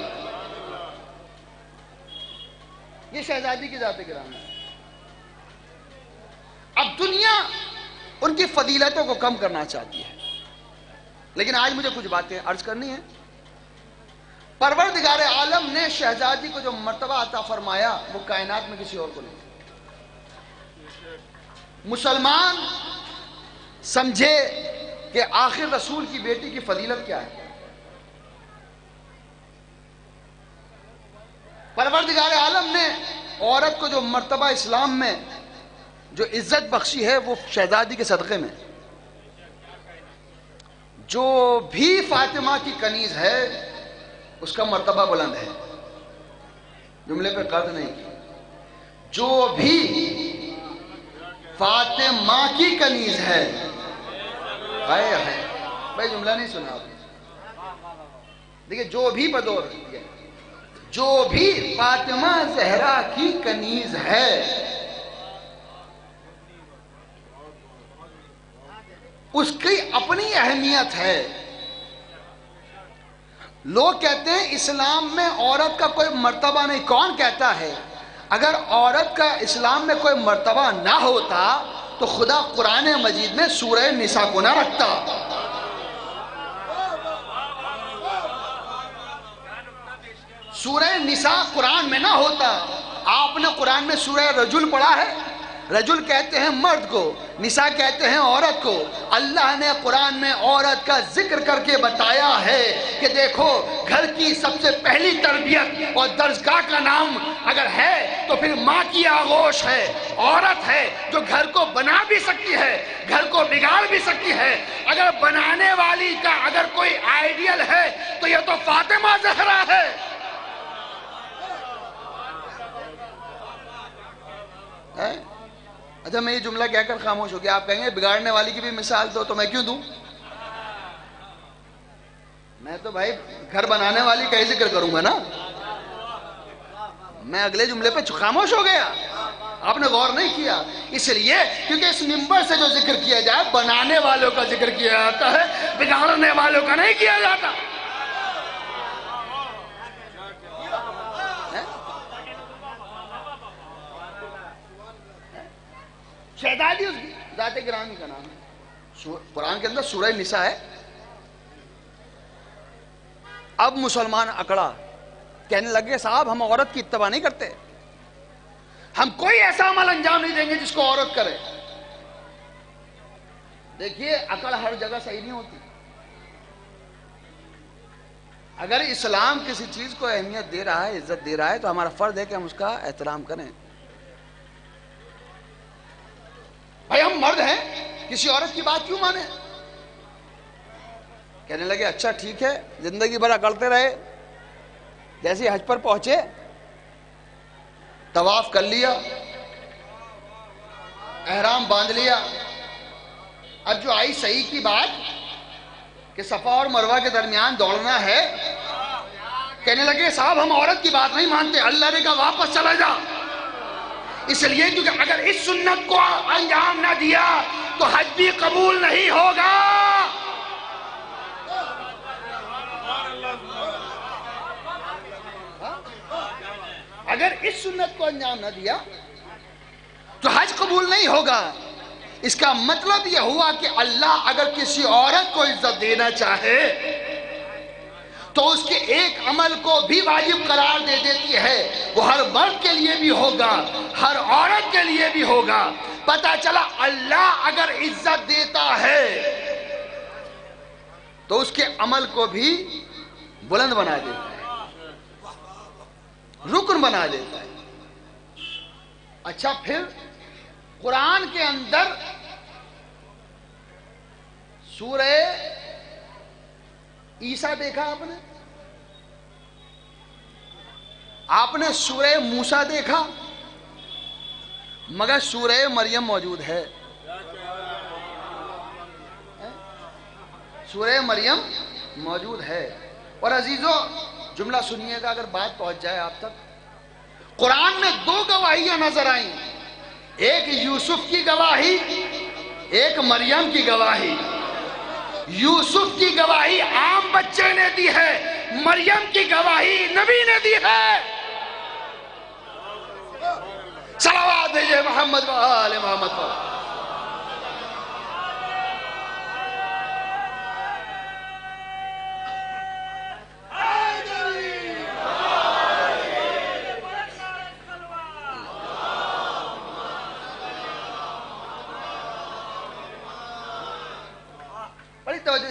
[SPEAKER 8] یہ شہزادی کی ذات گرامی ہے. اب دنیا ان کی فضیلتوں کو کم کرنا چاہتی ہے, لیکن آج مجھے کچھ باتیں عرض کرنی ہیں. پروردگار عالم نے شہزادی کو جو مرتبہ عطا فرمایا وہ کائنات میں کسی اور کو نہیں. مسلمان سمجھے کہ آخر رسول کی بیٹی کی فضیلت کیا ہے. پروردگار عالم نے عورت کو جو مرتبہ اسلام میں جو عزت بخشی ہے وہ شہزادی کے صدقے میں. جو بھی فاطمہ کی کنیز ہے اس کا مرتبہ بلند ہے. جملے پہ قد نہیں کی. جو بھی فاطمہ کی کنیز ہے بھائی جملہ نہیں سنا آپ نے. دیکھیں جو بھی بدور جو بھی فاطمہ زہرا کی کنیز ہے اس کی اپنی اہمیت ہے. لوگ کہتے ہیں اسلام میں عورت کا کوئی مرتبہ نہیں. کون کہتا ہے؟ اگر عورت کا اسلام میں کوئی مرتبہ نہ ہوتا تو خدا قرآن مجید میں سورہ نساء کو نہ رکھتا. سورہ نساء قرآن میں نہ ہوتا. آپ نے قرآن میں سورہ رجل پڑھا ہے؟ رجل کہتے ہیں مرد کو, نساء کہتے ہیں عورت کو. اللہ نے قرآن میں عورت کا ذکر کر کے بتایا ہے کہ دیکھو گھر کی سب سے پہلی تربیت اور درسگاہ کا نام اگر ہے تو پھر ماں کی آغوش ہے. عورت ہے جو گھر کو بنا بھی سکتی ہے, گھر کو بگاڑ بھی سکتی ہے. اگر بنانے والی کا اگر کوئی آئیڈیل ہے تو یہ تو فاطمہ زہرا ہے. اچھا میں یہ جملہ کہہ کر خاموش ہو گیا. آپ کہیں گے بگاڑنے والی کی بھی مثال دو, تو میں کیوں دوں؟ میں تو بھائی گھر بنانے والی کا ہی ذکر کروں گا نا. میں اگلے جملے پہ خاموش ہو گیا. آپ نے غور نہیں کیا؟ اس لیے کیونکہ اس منبر سے جو ذکر کیا جائے بنانے والوں کا ذکر کیا جاتا ہے، بگاڑنے والوں کا نہیں کیا جاتا۔ شہزادی اس ذات گرامی کا نام ہے، قرآن کے اندر سورہ نساء ہے۔ اب مسلمان اکڑا، کہنے لگے صاحب ہم عورت کی اتباع نہیں کرتے، ہم کوئی ایسا عمل انجام نہیں دیں گے جس کو عورت کرے۔ دیکھیے اکڑ ہر جگہ صحیح نہیں ہوتی۔ اگر اسلام کسی چیز کو اہمیت دے رہا ہے، عزت دے رہا ہے، تو ہمارا فرض ہے کہ ہم اس کا احترام کریں۔ بھائی ہم مرد ہیں، کسی عورت کی بات کیوں مانیں؟ کہنے لگے اچھا ٹھیک ہے، زندگی بھر اکڑتے رہے، جیسے حج پر پہنچے طواف کر لیا، احرام باندھ لیا، اب جو آئی صحیح کی بات کہ صفا اور مروہ کے درمیان دوڑنا ہے، کہنے لگے صاحب ہم عورت کی بات نہیں مانتے۔ اللہ نے کہا واپس چلا جا، اس لیے کیونکہ اگر اس سنت کو انجام نہ دیا تو حج بھی قبول نہیں ہوگا۔ اگر اس سنت کو انجام نہ دیا تو حج قبول نہیں ہوگا۔ اس کا مطلب یہ ہوا کہ اللہ اگر کسی عورت کو عزت دینا چاہے تو اس کے ایک عمل کو بھی واجب قرار دے دیتی ہے، وہ ہر مرد کے لیے بھی ہوگا، ہر عورت کے لیے بھی ہوگا۔ پتہ چلا اللہ اگر عزت دیتا ہے تو اس کے عمل کو بھی بلند بنا دیتا ہے، رکن بنا دیتا ہے۔ اچھا پھر قرآن کے اندر سورہ عیسیٰ دیکھا آپ نے سورہ موسیٰ دیکھا، مگر سورہ مریم موجود ہے۔ سورہ مریم موجود ہے۔ اور عزیزو جملہ سنیے گا اگر بات پہنچ جائے آپ تک، قرآن میں دو گواہیاں نظر آئیں، ایک یوسف کی گواہی، ایک مریم کی گواہی۔ یوسف کی گواہی عام بچے نے دی ہے، مریم کی گواہی نبی نے دی ہے۔ صلوات بھیجے محمد و آل محمد پر۔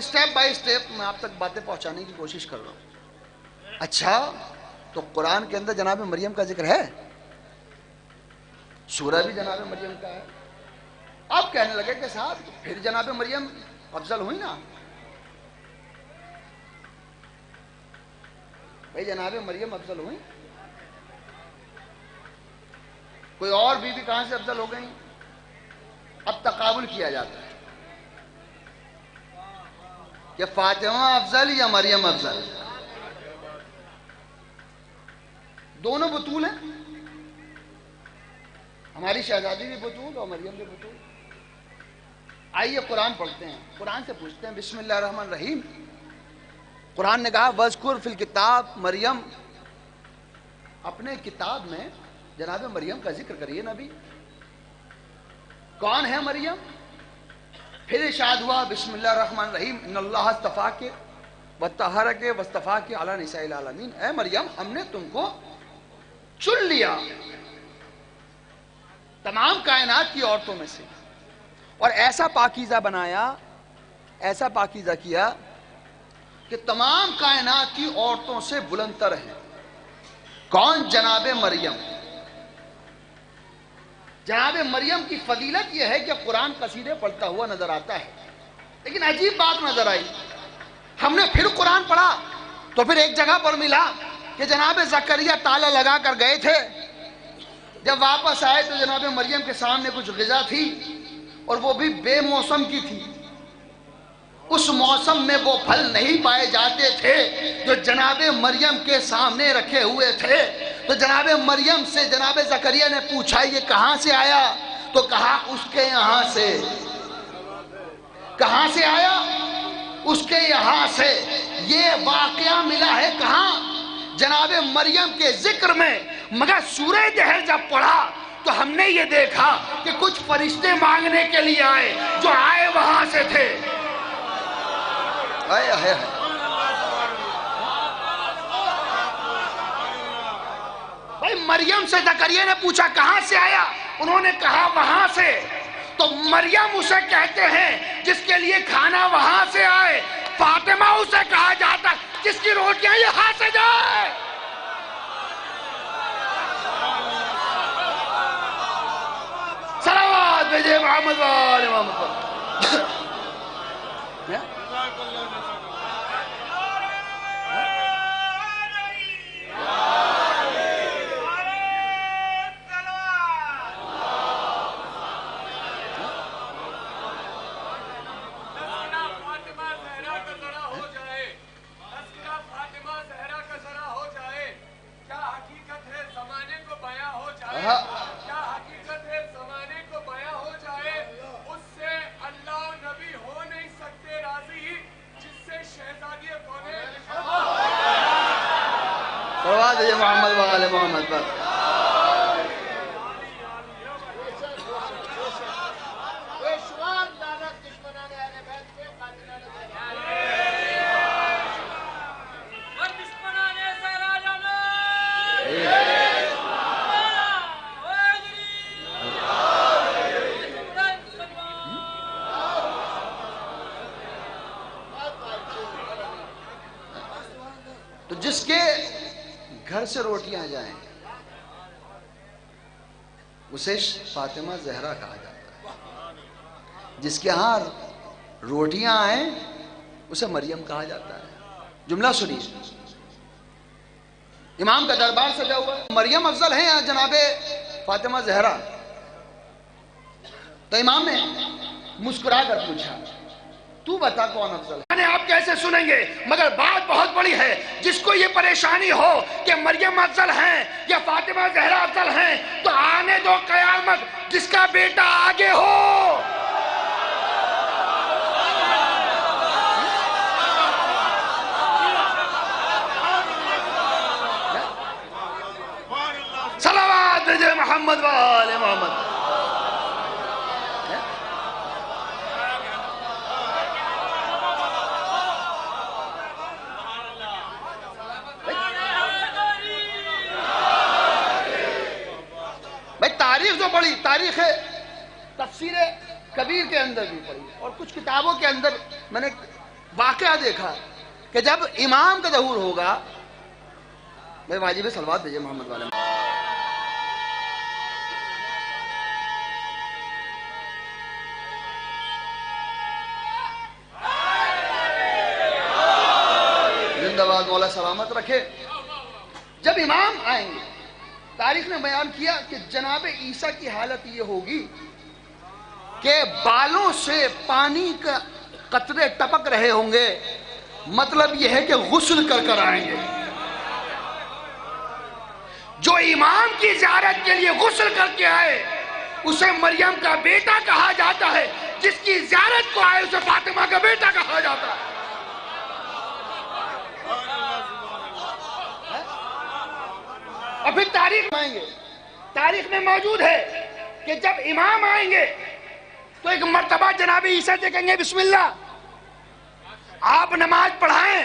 [SPEAKER 8] سٹیپ بائی سٹیپ میں آپ تک باتیں پہنچانے کی کوشش کر رہا ہوں۔ اچھا تو قرآن کے اندر جناب مریم کا ذکر ہے، سورہ بھی جناب مریم کا ہے۔ اب کہنے لگے کہ صاحب پھر جناب مریم افضل ہوئی نا؟ بھائی جناب مریم افضل ہوئی، کوئی اور بیوی کہاں سے افضل ہو گئی؟ اب تقابل کیا جاتا ہے کہ فاطمہ افضل یا مریم افضل؟ دونوں بطول ہیں، ہماری شہزادی بھی بطول اور مریم بھی بطول۔ آئیے قرآن پڑھتے ہیں، قرآن سے پوچھتے ہیں۔ بسم اللہ الرحمن الرحیم۔ قرآن نے کہا وَاذْكُرْ فِي الْكِتَابِ مریم، اپنے کتاب میں جناب مریم کا ذکر کریے نبی۔ کون ہے مریم؟ پھر ارشاد ہوا بسم اللہ الرحمن الرحیم ان اللہ اصطفاک وطہرک واصطفاک علی نساء العالمین۔ اے مریم ہم نے تم کو چن لیا تمام کائنات کی عورتوں میں سے، اور ایسا پاکیزہ بنایا، ایسا پاکیزہ کیا کہ تمام کائنات کی عورتوں سے بلند تر ہیں۔ کون؟ جناب مریم۔ جناب مریم کی فضیلت یہ ہے کہ قرآن قصیدے پڑھتا ہوا نظر آتا ہے، لیکن عجیب بات نظر آئی، ہم نے پھر قرآن پڑھا تو پھر ایک جگہ پر ملا کہ جناب زکریا تالا لگا کر گئے تھے، جب واپس آئے تو جناب مریم کے سامنے کچھ غذا تھی اور وہ بھی بے موسم کی تھی۔ اس موسم میں وہ پھل نہیں پائے جاتے تھے جو جناب مریم کے سامنے رکھے ہوئے تھے، تو جناب مریم سے جناب زکریا نے پوچھا یہ کہاں سے آیا؟ تو کہا اس کے یہاں سے۔ کہاں سے آیا؟ اس کے یہاں سے۔ یہ واقعہ ملا ہے کہاں؟ جناب مریم کے ذکر میں۔ مگر سورہ دہر جب پڑھا تو ہم نے یہ دیکھا کہ کچھ فرشتے مانگنے کے لیے آئے، جو آئے وہاں سے تھے۔ بھائی مریم سے زکریا نے پوچھا کہاں سے آیا؟ انہوں نے کہا وہاں سے۔ تو مریم اسے کہتے ہیں جس کے لیے کھانا وہاں سے آئے۔ فاطمہ اسے کہا جاتا جس کی روٹیاں یہاں سے جائے۔ صلوات بھیجے محمد وآل محمد پر۔ محمد وآل محمد پر۔ تو جس کے گھر سے روٹیاں جائیں اسے فاطمہ زہرا کہا جاتا ہے، جس کے ہاں روٹیاں آئیں اسے مریم کہا جاتا ہے۔ جملہ سنیے، امام کا دربار سجا ہوا ہے، مریم افضل ہیں یا جناب فاطمہ زہرا؟ تو امام نے مسکرا کر پوچھا تو بتا کون افضل ہے؟ آپ کیسے سنیں گے؟ مگر بات بہت بڑی ہے۔ جس کو یہ پریشانی ہو کہ مریم افضل ہیں یا فاطمہ زہرا افضل ہیں تو آنے دو قیامت جس کا بیٹا آگے ہو۔ صلوات بھیجے محمد وآل محمد۔ تاریخ جو پڑھی، تاریخ تفسیر کبیر کے اندر بھی پڑھی اور کچھ کتابوں کے اندر میں نے واقعہ دیکھا کہ جب امام کا ظہور ہوگا، میں واجب صلوات بھیجے محمد والے۔ زندہ باد مولا سلامت رکھے۔ جب امام آئیں گے، تاریخ نے بیان کیا کہ جناب عیسیٰ کی حالت یہ ہوگی کہ بالوں سے پانی کا قطرے ٹپک رہے ہوں گے، مطلب یہ ہے کہ غسل کر کر آئیں گے۔ جو امام کی زیارت کے لیے غسل کر کے آئے اسے مریم کا بیٹا کہا جاتا ہے، جس کی زیارت کو آئے اسے فاطمہ کا بیٹا کہا جاتا ہے۔ اور پھر تاریخ میں آئیں گے، تاریخ میں موجود ہے کہ جب امام آئیں گے تو ایک مرتبہ جناب عیسیٰ سے کہیں گے بسم اللہ، آپ نماز پڑھائیں۔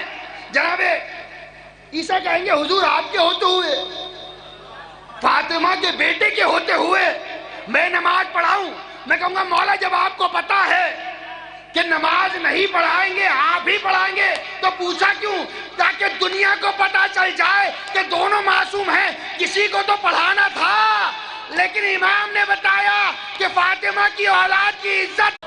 [SPEAKER 8] جناب عیسیٰ کہیں گے حضور آپ کے ہوتے ہوئے، فاطمہ کے بیٹے کے ہوتے ہوئے میں نماز پڑھاؤں؟ میں کہوں گا مولا جب آپ کو پتا ہے کہ نماز نہیں پڑھائیں گے آپ ہی پڑھائیں گے تو پوچھا کیوں؟ تاکہ دنیا کو پتا چل جائے کہ دونوں معصوم ہیں، کسی کو تو پڑھانا تھا۔ لیکن امام نے بتایا کہ فاطمہ کی اولاد کی عزت۔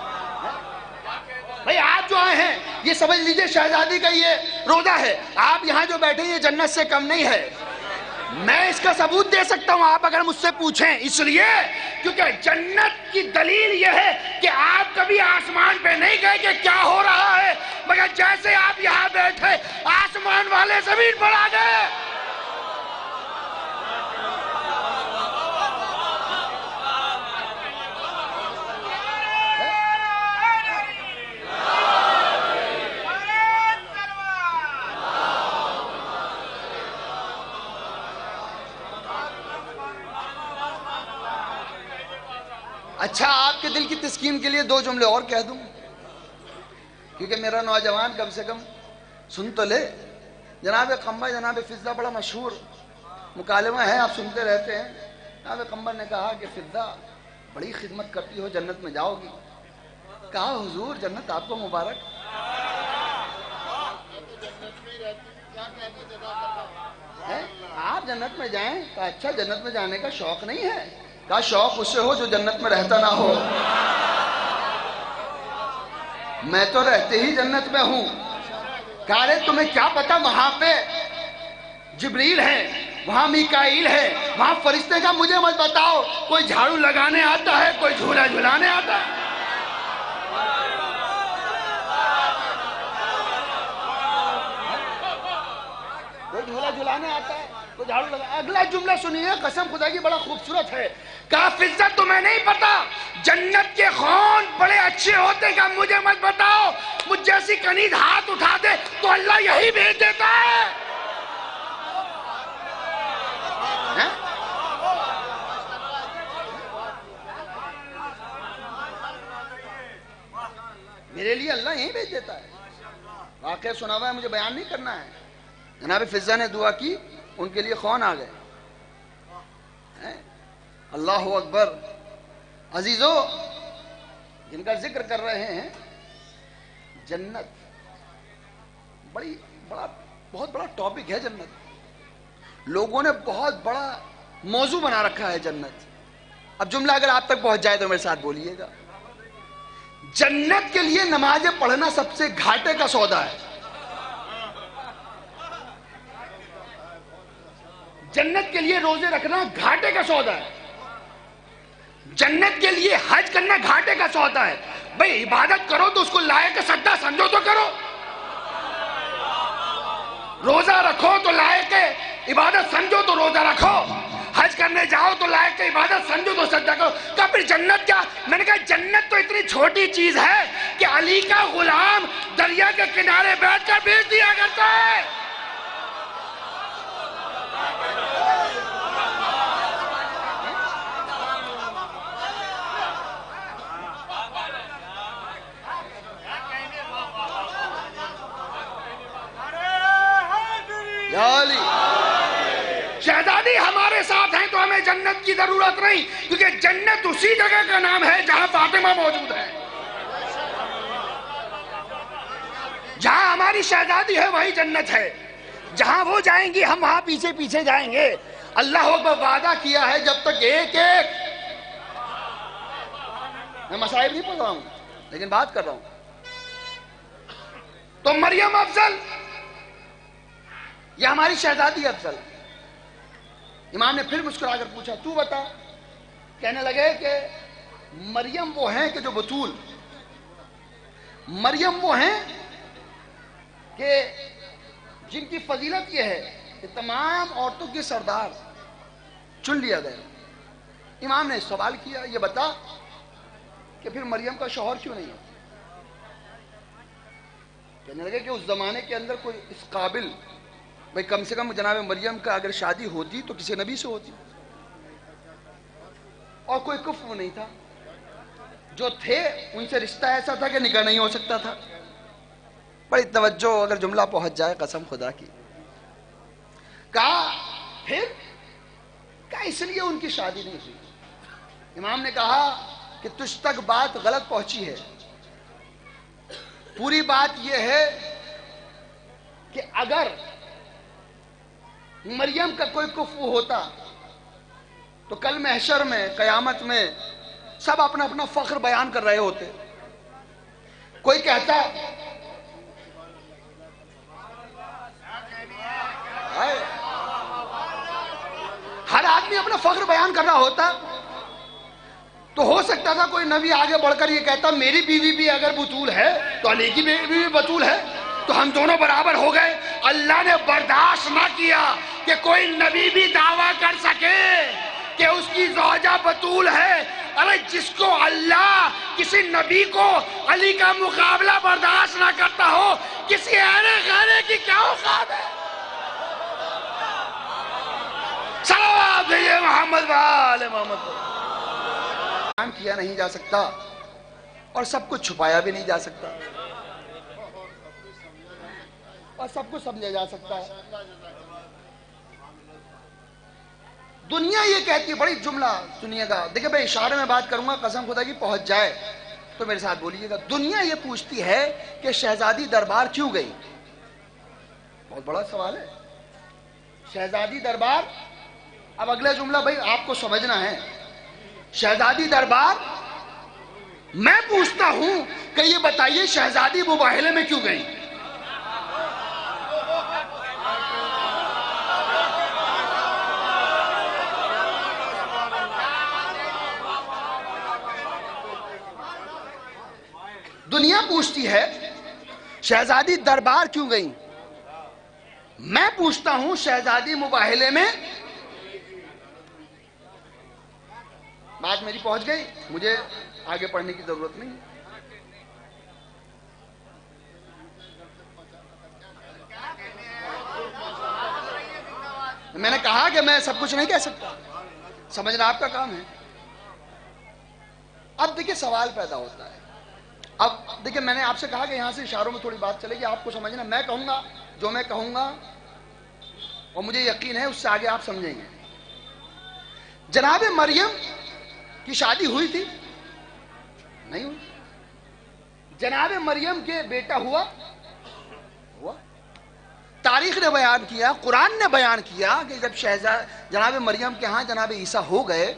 [SPEAKER 8] بھئی آپ جو آئے ہیں یہ سمجھ لیجئے شہزادی کا یہ روزہ ہے، آپ یہاں جو بیٹھے یہ جنت سے کم نہیں ہے۔ میں اس کا ثبوت دے سکتا ہوں آپ اگر مجھ سے پوچھیں، اس لیے کیونکہ جنت کی دلیل یہ ہے کہ آپ کبھی آسمان پہ نہیں گئے کہ کیا ہو رہا ہے، مگر جیسے آپ یہاں بیٹھے آسمان والے زمین پر آ گئے۔ اچھا آپ کے دل کی تسکین کے لیے 2 جملے اور کہہ دوں، کیونکہ میرا نوجوان کم سے کم سن تو لے. جناب قمر، جناب فضہ بڑا مشہور مکالمہ ہے، آپ سنتے رہتے ہیں. جناب قمر نے کہا کہ فضہ بڑی خدمت کرتی ہو، جنت میں جاؤ گی. کہا حضور جنت آپ کو مبارک. آپ جنت میں جائیں؟ کہا اچھا جنت میں جانے کا شوق نہیں ہے. کہا شوق اسے ہو جو جنت میں رہتا نہ ہو. میں تو رہتے ہی جنت میں ہوں. کہا رے تمہیں کیا پتا وہاں پہ جبریل ہے، وہاں میکائیل ہے، وہاں فرشتے کا مجھے مت بتاؤ. کوئی جھاڑو لگانے آتا ہے، کوئی جھولا جھلانے آتا ہے. کوئی جھولا جھلانے آتا ہے، کوئی جھاڑو لگا. اگلا جملہ سنیے، قسم خدا کی بڑا خوبصورت ہے. کہا فضہ تمہیں نہیں پتا جنت کے خون بڑے اچھے ہوتے کا مجھے مت بتاؤ. مجھ جیسی کنیز ہاتھ اٹھا دے تو اللہ یہی بھیج دیتا ہے. میرے لیے اللہ یہی بھیج دیتا ہے. واقعہ سنا ہوا ہے، مجھے بیان نہیں کرنا ہے. جناب فضہ نے دعا کی، ان کے لیے خون آ گئے. اللہ اکبر. عزیزو جن کا ذکر کر رہے ہیں، جنت بہت بڑا ٹاپک ہے. جنت لوگوں نے بہت بڑا موضوع بنا رکھا ہے جنت. اب جملہ اگر آپ تک پہنچ جائے تو میرے ساتھ بولیے گا. جنت کے لیے نمازیں پڑھنا سب سے گھاٹے کا سودا ہے. جنت کے لیے روزے رکھنا گھاٹے کا سودا ہے. جنت کے لیے حج کرنا گھاٹے کا سودا ہے. بھئی عبادت کرو تو اس کو لائق سجدہ سمجھو تو کرو. روزہ رکھو تو لائق عبادت سمجھو تو روزہ رکھو. حج کرنے جاؤ تو لائق عبادت سمجھو تو سجدہ کرو. کہا پھر جنت کیا؟ میں نے کہا جنت تو اتنی چھوٹی چیز ہے کہ علی کا غلام دریا کے کنارے بیٹھ کر بیچ دیا کرتا ہے. شہزادی ہمارے ساتھ ہیں تو ہمیں جنت کی ضرورت نہیں، کیونکہ جنت اسی جگہ کا نام ہے جہاں فاطمہ موجود ہے. جہاں ہماری شہزادی ہے وہی جنت ہے. جہاں وہ جائیں گی ہم وہاں پیچھے پیچھے جائیں گے. اللہ اکبر. وعدہ کیا ہے جب تک ایک میں مصائب نہیں پڑھ رہا ہوں لیکن بات کر رہا ہوں. تو مریم افضل یا ہماری شہزادی افضل؟ امام نے پھر مسکرا کر پوچھا تو بتا. کہنے لگے کہ مریم وہ ہیں کہ جو بطول، مریم وہ ہیں کہ جن کی فضیلت یہ ہے کہ تمام عورتوں کے سردار چن لیا گیا. امام نے سوال کیا یہ بتا کہ پھر مریم کا شوہر کیوں نہیں ہے؟ کہنے لگے کہ اس زمانے کے اندر کوئی اس قابل، بھئی کم سے کم جناب مریم کا اگر شادی ہوتی تو کسی نبی سے ہوتی، اور کوئی کفو نہیں تھا. جو تھے ان سے رشتہ ایسا تھا کہ نکاح نہیں ہو سکتا تھا. بڑی توجہ اگر جملہ پہنچ جائے قسم خدا کی. کہا پھر کہا اس لیے ان کی شادی نہیں ہوئی. امام نے کہا کہ تجھ تک بات غلط پہنچی ہے. پوری بات یہ ہے کہ اگر مریم کا کوئی کفو ہوتا تو کل محشر میں قیامت میں سب اپنا اپنا فخر بیان کر رہے ہوتے. کوئی کہتا ہر آدمی اپنا فخر بیان کر رہا ہوتا تو ہو سکتا تھا کوئی نبی آگے بڑھ کر یہ کہتا میری بیوی بھی اگر بطول ہے تو علی کی بیوی بھی بطول ہے تو ہم دونوں برابر ہو گئے. اللہ نے برداشت نہ کیا کہ کوئی نبی بھی دعویٰ کر سکے کہ اس کی زوجہ بطول ہے. ارے جس کو اللہ کسی نبی کو علی کا مقابلہ برداشت نہ کرتا ہو، کسی ایرے غیرے کی کیا اوقات ہے؟ صلوات بھیجئے محمد وآل محمد. کیا نہیں جا سکتا اور سب کچھ چھپایا بھی نہیں جا سکتا اور سب کچھ سمجھا جا سکتا ہے. دنیا یہ کہتی ہے, بڑی جملہ سنیے گا, دیکھیں میں اشارے میں بات کروں گا, قسم خدا کی پہنچ جائے تو میرے ساتھ بولیے گا. دنیا یہ پوچھتی ہے کہ شہزادی دربار کیوں گئی؟ بہت بڑا سوال ہے. شہزادی دربار, اب اگلا جملہ بھائی آپ کو سمجھنا ہے. شہزادی دربار, میں پوچھتا ہوں کہ یہ بتائیے شہزادی مباہلے میں کیوں گئی؟ دنیا پوچھتی ہے شہزادی دربار کیوں گئی, میں پوچھتا ہوں شہزادی مباہلے میں. بات میری پہنچ گئی, مجھے آگے پڑھنے کی ضرورت نہیں. میں نے کہا کہ میں سب کچھ نہیں کہہ سکتا, سمجھنا آپ کا کام ہے. اب دیکھیں سوال پیدا ہوتا ہے. اب دیکھیں میں نے آپ سے کہا کہ یہاں سے اشاروں میں تھوڑی بات چلے گی, آپ کو سمجھنا. میں کہوں گا جو میں کہوں گا اور مجھے یقین ہے اس سے آگے آپ سمجھیں گے. جناب مریم کی شادی ہوئی تھی؟ نہیں ہوئی. جناب مریم کے بیٹا ہوا؟ تاریخ نے بیان کیا, قرآن نے بیان کیا کہ جب جناب مریم کے ہاں جناب عیسیٰ ہو گئے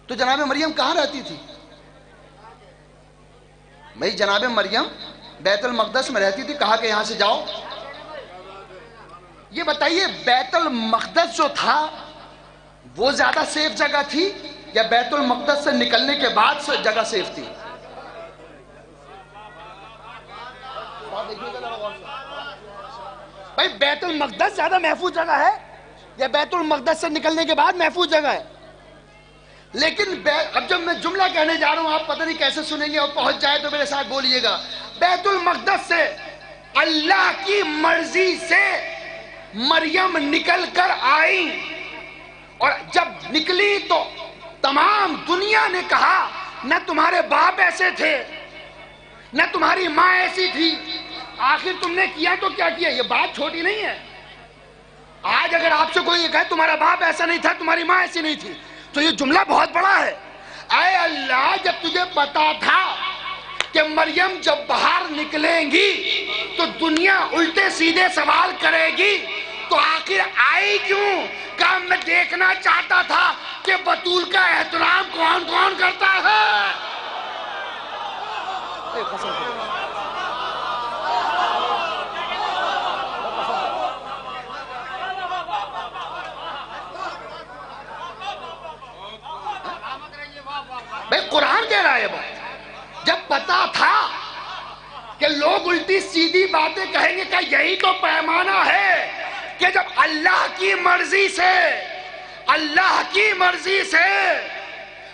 [SPEAKER 8] تو جناب مریم کہاں رہتی تھی؟ بھئی جناب مریم بیت المقدس میں رہتی تھی, کہا کہ یہاں سے جاؤ. یہ بتائیے بیت المقدس جو تھا وہ زیادہ سیف جگہ تھی یا بیت المقدس سے نکلنے کے بعد جگہ سیف تھی؟ بھئی بیت المقدس زیادہ محفوظ جگہ ہے یا بیت المقدس سے نکلنے کے بعد محفوظ جگہ ہے؟ لیکن اب جب میں جملہ کہنے جا رہا ہوں آپ پتہ نہیں کیسے سنیں گے, اور پہنچ جائے تو میرے ساتھ بولیے گا. بیت المقدس سے اللہ کی مرضی سے مریم نکل کر آئی, اور جب نکلی تو تمام دنیا نے کہا نہ تمہارے باپ ایسے تھے نہ تمہاری ماں ایسی تھی, آخر تم نے کیا تو کیا کیا. یہ بات چھوٹی نہیں ہے. آج اگر آپ سے کوئی یہ کہے تمہارا باپ ایسا نہیں تھا, تمہاری ماں ایسی نہیں تھی, تو یہ جملہ بہت بڑا ہے. اے اللہ, جب تجھے پتا تھا کہ مریم جب باہر نکلیں گی تو دنیا الٹے سیدھے سوال کرے گی, تو آخر آئی کیوں؟ کہ میں دیکھنا چاہتا تھا کہ بطول کا احترام کون کون کرتا ہے. بھئی قرآن کہہ رہا ہے بات. جب پتا تھا کہ لوگ الٹی سیدھی باتیں کہیں گے کہ یہی تو پیمانہ ہے کہ جب اللہ کی مرضی سے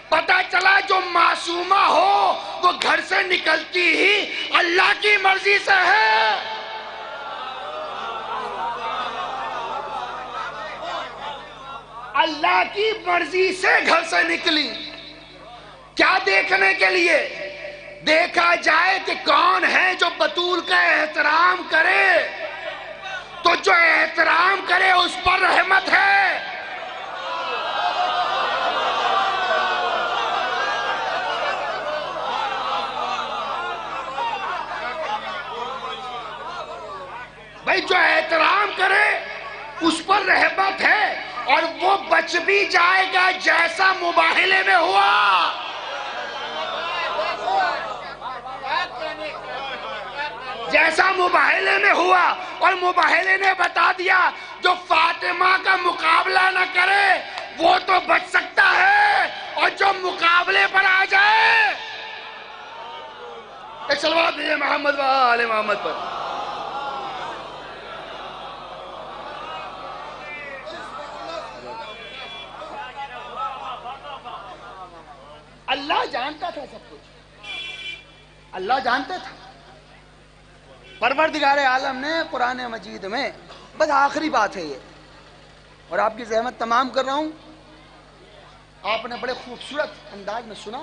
[SPEAKER 8] پتا چلا جو معصومہ ہو وہ گھر سے نکلتی ہی اللہ کی مرضی سے ہے. اللہ کی مرضی سے گھر سے نکلی, کیا دیکھنے کے لیے؟ دیکھا جائے کہ کون ہے جو بطول کا احترام کرے, تو جو احترام کرے اس پر رحمت ہے. بھائی جو احترام کرے اس پر رحمت ہے, اور وہ بچ بھی جائے گا جیسا مباہلے میں ہوا. جیسا مباہلے میں ہوا, اور مباہلے نے بتا دیا جو فاطمہ کا مقابلہ نہ کرے وہ تو بچ سکتا ہے, اور جو مقابلے پر آ جائے. ایک صلوات دیجئے محمد و آل محمد پر. اللہ جانتا تھا سب کچھ, اللہ جانتا تھا. پروردگار عالم نے قرآن مجید میں, بس آخری بات ہے یہ, اور آپ کی زحمت تمام کر رہا ہوں, آپ نے بڑے خوبصورت انداز میں سنا.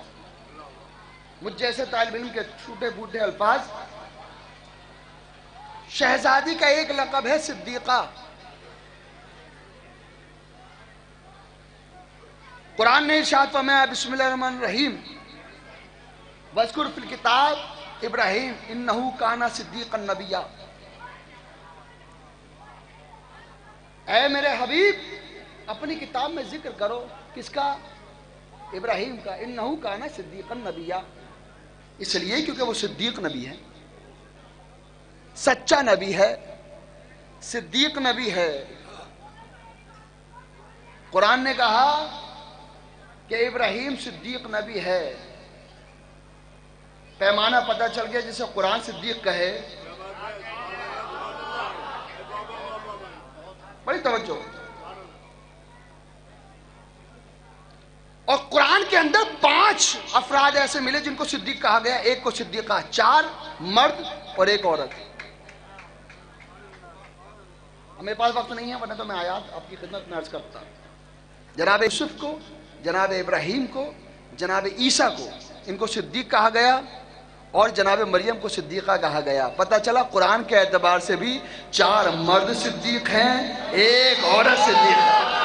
[SPEAKER 8] مجھ جیسے طالب علم کے چھوٹے بوٹے الفاظ. شہزادی کا ایک لقب ہے صدیقہ. قرآن نے ارشاد فرمایا بسم اللہ الرحمن الرحیم وَاذْكُرْ فِي الْكِتَابِ ابراہیم انہو کانا صدیقا نبیّا. اے میرے حبیب اپنی کتاب میں ذکر کرو. کس کا؟ ابراہیم کا. انہو کانا صدیقا نبیّا. اس لیے کیونکہ وہ صدیق نبی ہے, سچا نبی ہے, صدیق نبی ہے. قرآن نے کہا کہ ابراہیم صدیق نبی ہے. پیمانہ پتہ چل گیا جسے قرآن صدیق کہے. بڑی توجہ. اور قرآن کے اندر 5 افراد ایسے ملے جن کو صدیق کہا گیا. ایک کو صدیق کہا, 4 مرد اور ایک عورت. میرے پاس وقت نہیں ہے ورنہ تو میں آیات آپ کی خدمت میں عرض کرتا. جناب یوسف کو, جناب ابراہیم کو, جناب عیسیٰ کو ان کو صدیق کہا گیا اور جناب مریم کو صدیقہ کہا گیا. پتہ چلا قرآن کے اعتبار سے بھی 4 مرد صدیق ہیں, ایک عورت صدیق ہے.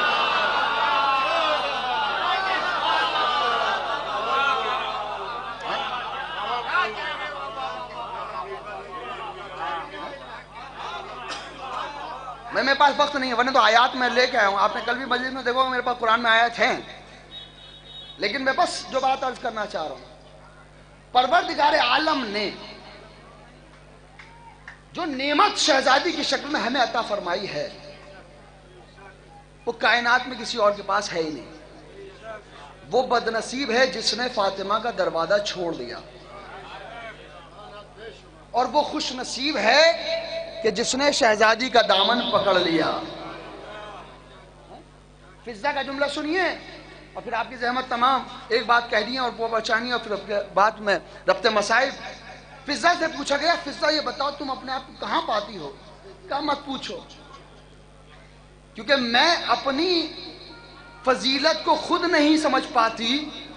[SPEAKER 8] میرے پاس وقت نہیں ہے ورنہ تو آیات میں لے کے آیا ہوں. آپ نے کل بھی مجلس میں دیکھو میرے پاس قرآن میں آیات ہیں, لیکن میں بس جو بات عرض کرنا چاہ رہا ہوں, پروردگار عالم نے جو نعمت شہزادی کی شکل میں ہمیں عطا فرمائی ہے وہ کائنات میں کسی اور کے پاس ہے ہی نہیں. وہ بدنصیب ہے جس نے فاطمہ کا دروازہ چھوڑ دیا, اور وہ خوش نصیب ہے کہ جس نے شہزادی کا دامن پکڑ لیا. فضہ کا جملہ سنیے اور پھر آپ کی زحمت تمام. ایک بات کہہ دی ہے اور وہ بچانی اور پھر بات میں ربط مسائب. فضہ سے پوچھا گیا فضہ یہ بتاؤ تم اپنے آپ کو کہاں پاتی ہو؟ کہا مت پوچھو, کیونکہ میں اپنی فضیلت کو خود نہیں سمجھ پاتی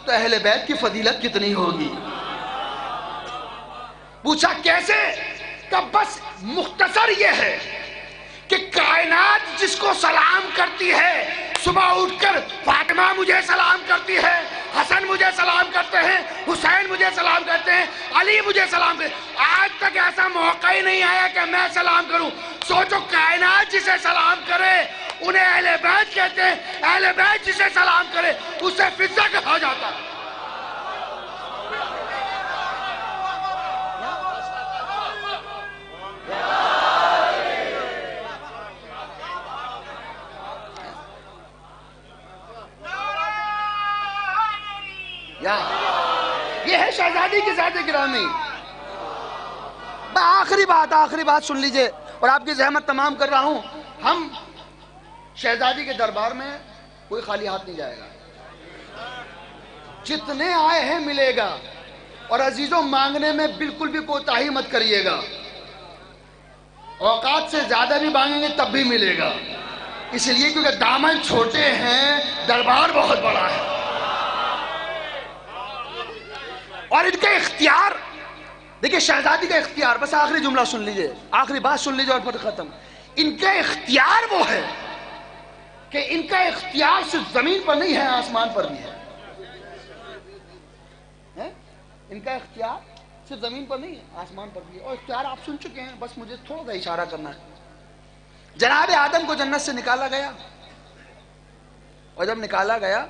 [SPEAKER 8] تو اہل بیت کی فضیلت کتنی ہوگی. پوچھا کیسے؟ کہ بس مختصر یہ ہے کہ کائنات جس کو سلام کرتی ہے, صبح اٹھ کر فاطمہ مجھے سلام کرتی ہے, حسن مجھے سلام کرتے ہیں, حسین مجھے سلام کرتے ہیں, علی مجھے سلام کرتے ہیں. آج تک ایسا موقع ہی نہیں آیا کہ میں سلام کروں. سوچو کائنات جسے سلام کرے انہیں اہل بیت کہتے ہیں, اہل بیت جسے سلام کرے اسے فضہ کہا جاتا ہے. یہ ہے شہزادی کی ذات گرامی. آخری بات سن لیجئے اور آپ کی زحمت تمام کر رہا ہوں. ہم شہزادی کے دربار میں کوئی خالی ہاتھ نہیں جائے گا. جتنے آئے ہیں ملے گا, اور عزیزوں مانگنے میں بالکل بھی کوتاہی مت کریے گا. اوقات سے زیادہ بھی مانگیں گے تب بھی ملے گا, اس لیے کیونکہ دامن چھوٹے ہیں, دربار بہت بڑا ہے. اور ان کا اختیار دیکھیں, شہزادی کا اختیار, بس آخری جملہ سن لیجئے, آخری بات سن لیجئے اور پھر ختم. ان کا اختیار وہ ہے کہ ان کا اختیار صرف زمین پر نہیں ہے, آسمان پر بھی ہے. ان کا اختیار صرف زمین پر نہیں ہے, آسمان پر بھی ہے. اور اختیار آپ سن چکے ہیں, بس مجھے تھوڑا سا اشارہ کرنا ہے. جناب آدم کو جنت سے نکالا گیا, اور جب نکالا گیا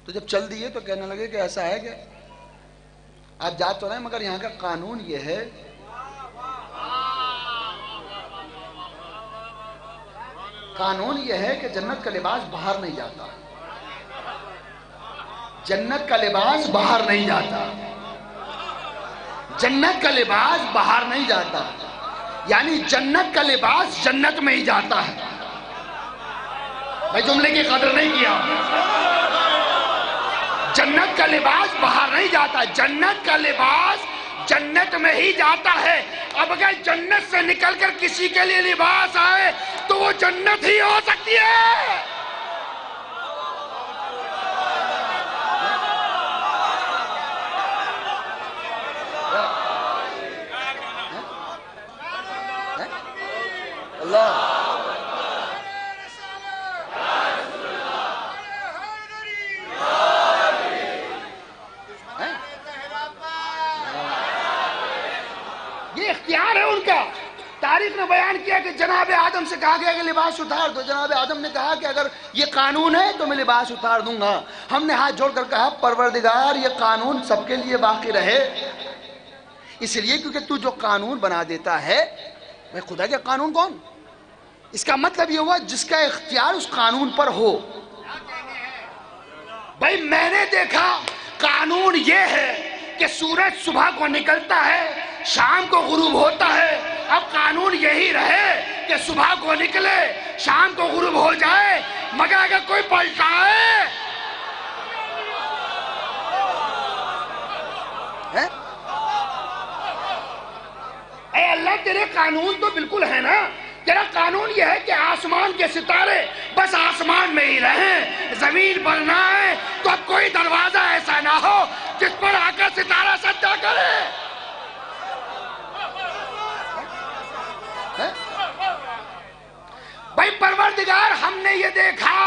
[SPEAKER 8] تو جب چل دیے تو کہنے لگے کہ ایسا ہے کہ آپ جا تو رہے ہیں مگر یہاں کا قانون یہ ہے کہ جنت کا لباس باہر نہیں جاتا. جنت کا لباس باہر نہیں جاتا. جنت کا لباس باہر نہیں جاتا, یعنی جنت کا لباس جنت میں ہی جاتا ہے. میں جملے کی قدر نہیں کیا. جنت کا لباس باہر نہیں جاتا, جنت کا لباس جنت میں ہی جاتا ہے. اب اگر جنت سے نکل کر کسی کے لیے لباس آئے تو وہ جنت ہی ہو سکتی ہے. اللہ یہ اختیار ہے ان کا. تاریخ نے بیان کیا کہ جناب آدم سے کہا گیا کہ لباس اتار دو. جناب آدم نے کہا کہ اگر یہ قانون ہے تو میں لباس اتار دوں گا. ہم نے ہاتھ جوڑ کر کہا پروردگار یہ قانون سب کے لیے باقی رہے، اس لیے کیونکہ تو جو قانون بنا دیتا ہے، بھائی خدا کے قانون کون؟ اس کا مطلب یہ ہوا جس کا اختیار اس قانون پر ہو. بھائی میں نے دیکھا قانون یہ ہے کہ سورج صبح کو نکلتا ہے، شام کو غروب ہوتا ہے. اب قانون یہی رہے کہ صبح کو نکلے، شام کو غروب ہو جائے، مگر اگر کوئی پلٹائے اے اللہ تیرے قانون تو بالکل ہے نا. تیرا قانون یہ ہے کہ آسمان کے ستارے بس آسمان میں ہی رہیں، زمین پر نہ آئے. تو اب کوئی دروازہ ایسا نہ ہو جس پر آ کر ستارہ سجدہ کرے. بھائی پروردگار ہم نے یہ دیکھا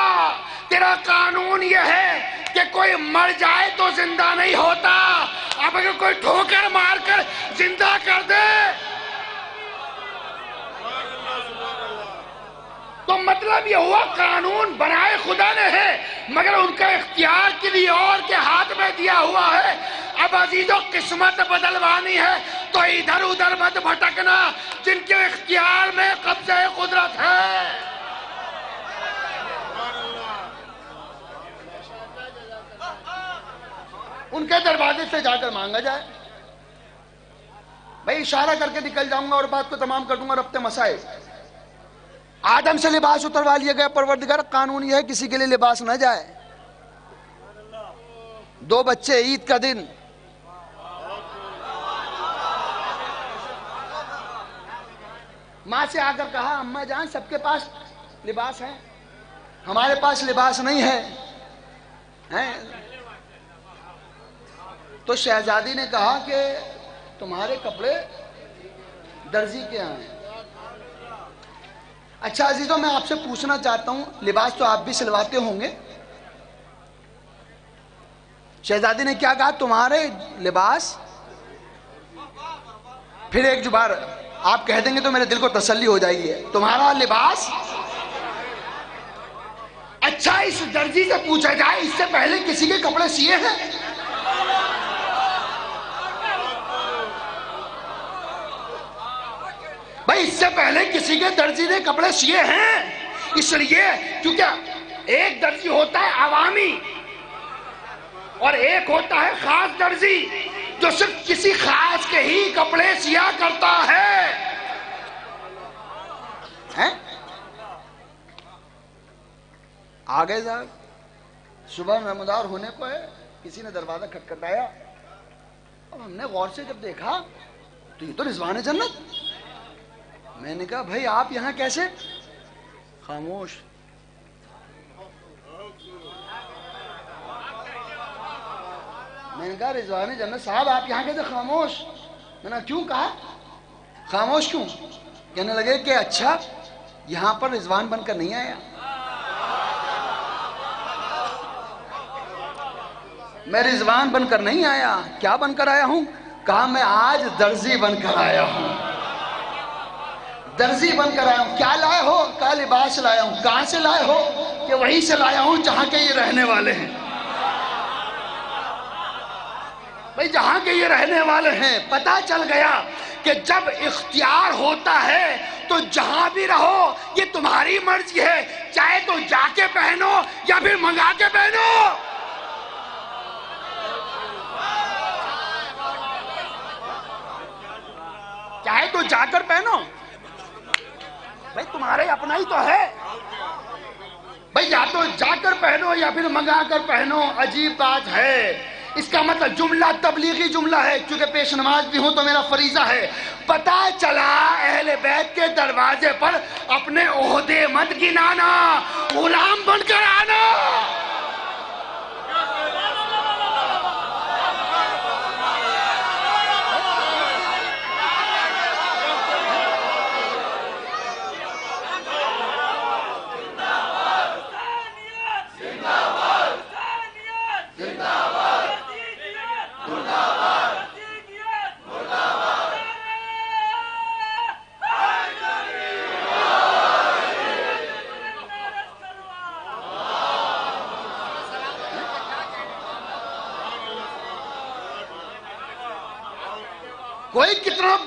[SPEAKER 8] تیرا قانون یہ ہے کہ کوئی مر جائے تو زندہ نہیں ہوتا. اب اگر کوئی ٹھوکر مار کر زندہ کر دے تو مطلب یہ ہوا قانون بنائے خدا نے ہے، مگر ان کا اختیار کسی اور کے ہاتھ میں دیا ہوا ہے. اب عزیزو قسمت بدلوانی ہے تو ادھر ادھر مت بھٹکنا. جن کے اختیار میں قبضہ قدرت ہے ان کے دروازے سے جا کر مانگا جائے. بھائی اشارہ کر کے نکل جاؤں گا اور بات کو تمام کر دوں گا. ربط مسائل. آدم سے لباس اتروا لیا گیا. پروردگار قانون یہ ہے کسی کے لیے لباس نہ جائے. 2 بچے عید کا دن ماں سے آ کر کہا اماں جان سب کے پاس لباس ہے، ہمارے پاس لباس نہیں ہے. تو شہزادی نے کہا کہ تمہارے کپڑے درزی کے یہاں ہیں. اچھا عزیزوں میں آپ سے پوچھنا چاہتا ہوں لباس تو آپ بھی سلواتے ہوں گے. شہزادی نے کیا کہا؟ تمہارے لباس. پھر ایک جبار آپ کہہ دیں گے تو میرے دل کو تسلی ہو جائے گی. تمہارا لباس. اچھا اس درزی سے پوچھا جائے اس سے پہلے کسی کے کپڑے سیے ہیں؟ بھائی اس سے پہلے کسی کے درزی نے کپڑے سیے ہیں؟ اس لیے کیونکہ ایک درزی ہوتا ہے عوامی اور ایک ہوتا ہے خاص درزی جو صرف کسی خاص کے ہی کپڑے سیا کرتا ہے. آگے صاحب صبح مہمودار ہونے کو ہے، کسی نے دروازہ کھٹکھٹایا. اب ہم نے غور سے جب دیکھا تو یہ تو رضوان جنت. میں نے کہا بھائی آپ یہاں کیسے؟ خاموش. میں نے کہا رضوان جنت صاحب آپ یہاں کیسے؟ خاموش. میں نے کیوں کہا خاموش کیوں؟ کہنے لگے کہ اچھا یہاں پر رضوان بن کر نہیں آیا. میں رضوان بن کر نہیں آیا. کیا بن کر آیا ہوں؟ کہا میں آج درزی بن کر آیا ہوں. درزی بن کر آیا ہوں. کیا لائے ہو؟ کہا لباس لایا ہوں. کہاں سے لائے ہو؟ کہ وہیں سے لایا ہوں جہاں کے یہ رہنے والے ہیں. بھئی جہاں کے یہ رہنے والے ہیں. پتہ چل گیا کہ جب اختیار ہوتا ہے تو جہاں بھی رہو یہ تمہاری مرضی ہے، چاہے تو جا کے پہنو یا پھر منگا کے پہنو. چاہے تو جا کر پہنو. بھئی تمہارے اپنا ہی تو ہے. بھئی یا تو جا کر پہنو یا پھر منگا کر پہنو. عجیب بات ہے. اس کا مطلب جملہ تبلیغی جملہ ہے. چونکہ پیش نماز بھی ہوں تو میرا فریضہ ہے. پتہ چلا اہل بیت کے دروازے پر اپنے عہدے مت گنانا، غلام بن کر آنا.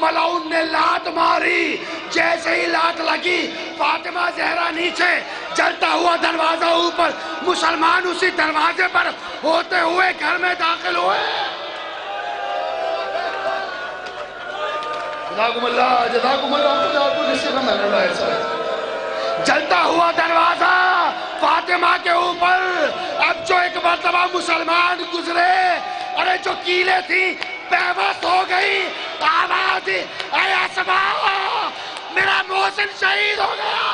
[SPEAKER 2] ملعون نے لات ماری، جیسے ہی لات لگی فاطمہ زہرا نیچے، جلتا ہوا دروازہ اوپر، مسلمان اسی دروازے پر ہوتے ہوئے گھر میں داخل ہوئے۔ جزاکم اللہ، جزاکم اللہ، خدا کو جس سے میں نے ایسا جلتا ہوا دروازہ فاطمہ کے اوپر۔ اب جو ایک مرتبہ مسلمان گزرے، ارے جو کیلے تھی بے بس ہو گئی، آواز دی اے اسماء میرا محسن شہید ہو گیا۔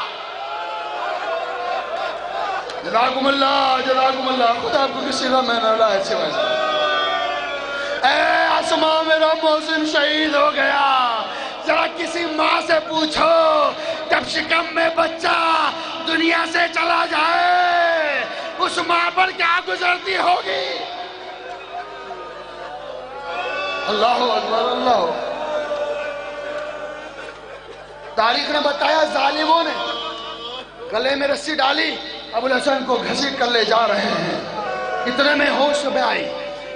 [SPEAKER 2] جزاکم اللہ، جزاکم اللہ، خدا کو کسی کا میں نے ایسے ویسے اے اسماء میرا محسن شہید ہو گیا۔ ذرا کسی ماں سے پوچھو جب شکم میں بچہ دنیا سے چلا جائے اس ماں پر کیا گزرتی ہوگی۔ اللہ اکبر، اللہ۔ تاریخ نے بتایا ظالموں نے گلے میں رسی ڈالی، ابو الحسن کو گھسیٹ کر لے جا رہے ہیں۔ اتنے میں ہوش میں آئی،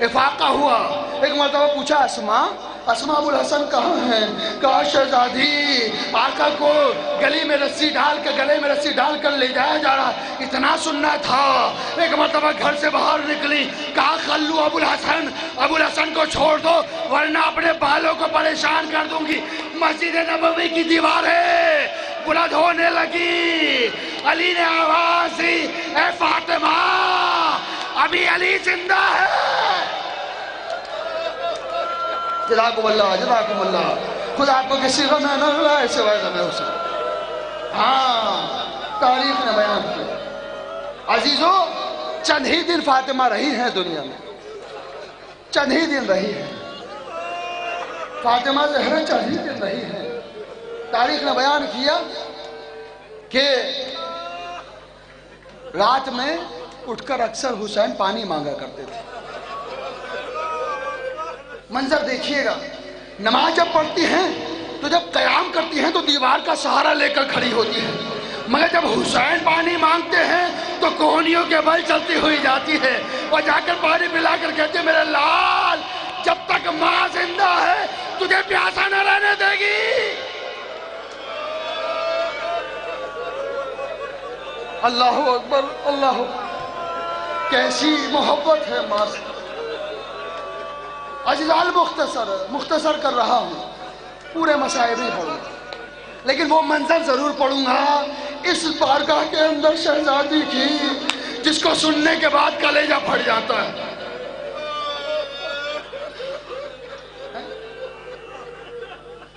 [SPEAKER 2] افاقہ ہوا۔ ایک مرتبہ پوچھا اسماء، اسماء ابو الحسن کہاں ہیں؟ کہا شہزادی آقا کو گلے میں رسی ڈال کر لے جایا جا رہا۔ اتنا سننا تھا۔ ایک مرتبہ گھر سے باہر نکلی، کہا خلو ابو الحسن کو چھوڑ دو ورنہ اپنے بالوں کو پریشان کر دوں گی۔ مسجد نبوی کی دیواریں بلند ہونے لگی۔ علی نے آواز دی اے فاطمہ ابھی علی زندہ ہے۔ جزاکم اللہ، جزاکم اللہ، خدا آپ کو کسی کو میں نہ لائے سوائے میں اسے۔ ہاں تاریخ نے بیان کیا۔ عزیزو چند ہی دن فاطمہ رہی ہیں دنیا میں، چند ہی دن رہی ہیں فاطمہ زہرا، چند ہی دن رہی ہیں۔ تاریخ نے بیان کیا کہ رات میں اٹھ کر اکثر حسین پانی مانگا کرتے تھے۔ منظر دیکھیے گا، نماز جب پڑھتی ہیں تو جب قیام کرتی ہیں تو دیوار کا سہارا لے کر کھڑی ہوتی ہے، مگر جب حسین پانی مانگتے ہیں تو کوہنیوں کے بل چلتی ہوئی جاتی ہے اور جا کر پانی پلا کر کہتے ہیں میرے لال جب تک ماں زندہ ہے تجھے پیاسا نہ رہنے دے گی۔ اللہ اکبر، اللہ، کیسی محبت ہے ماں سے۔ عزیزال مختصر کر رہا ہوں، پورے مسائل نہیں پڑھوں گا لیکن وہ منظر ضرور پڑھوں گا اس بارگاہ کے اندر شہزادی کی جس کو سننے کے بعد کلیجہ پھٹ جاتا ہے۔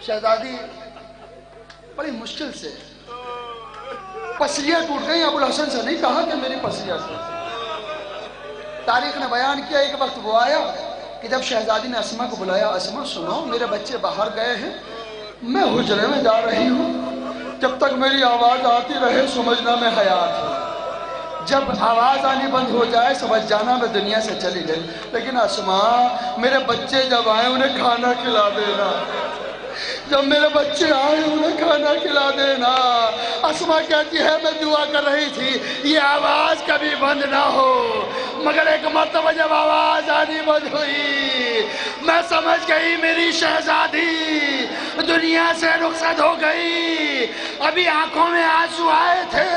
[SPEAKER 2] شہزادی بڑی مشکل سے پسلیاں ٹوٹ گئی، ابو الحسن سے نہیں کہا کہ میری پسلیاں ٹوٹ گئی۔ تاریخ نے بیان کیا ایک وقت وہ آیا کہ جب شہزادی نے اسماء کو بلایا، اسماء سنو میرے بچے باہر گئے ہیں، میں حجرے میں جا رہی ہوں، جب تک میری آواز آتی رہے سمجھنا میں حیات ہوں، جب آواز آنی بند ہو جائے سمجھ جانا میں دنیا سے چلی گئی۔ لیکن اسماء میرے بچے جب آئے انہیں کھانا کھلا دینا، جب میرے بچے آئے انہیں کھانا کھلا دینا۔ اسماء کہتی ہے میں دعا کر رہی تھی یہ آواز کبھی بند نہ ہو، مگر ایک مرتبہ جب آواز آنی بند ہوئی میں سمجھ گئی میری شہزادی دنیا سے رخصت ہو گئی۔ ابھی آنکھوں میں آنسو آئے تھے،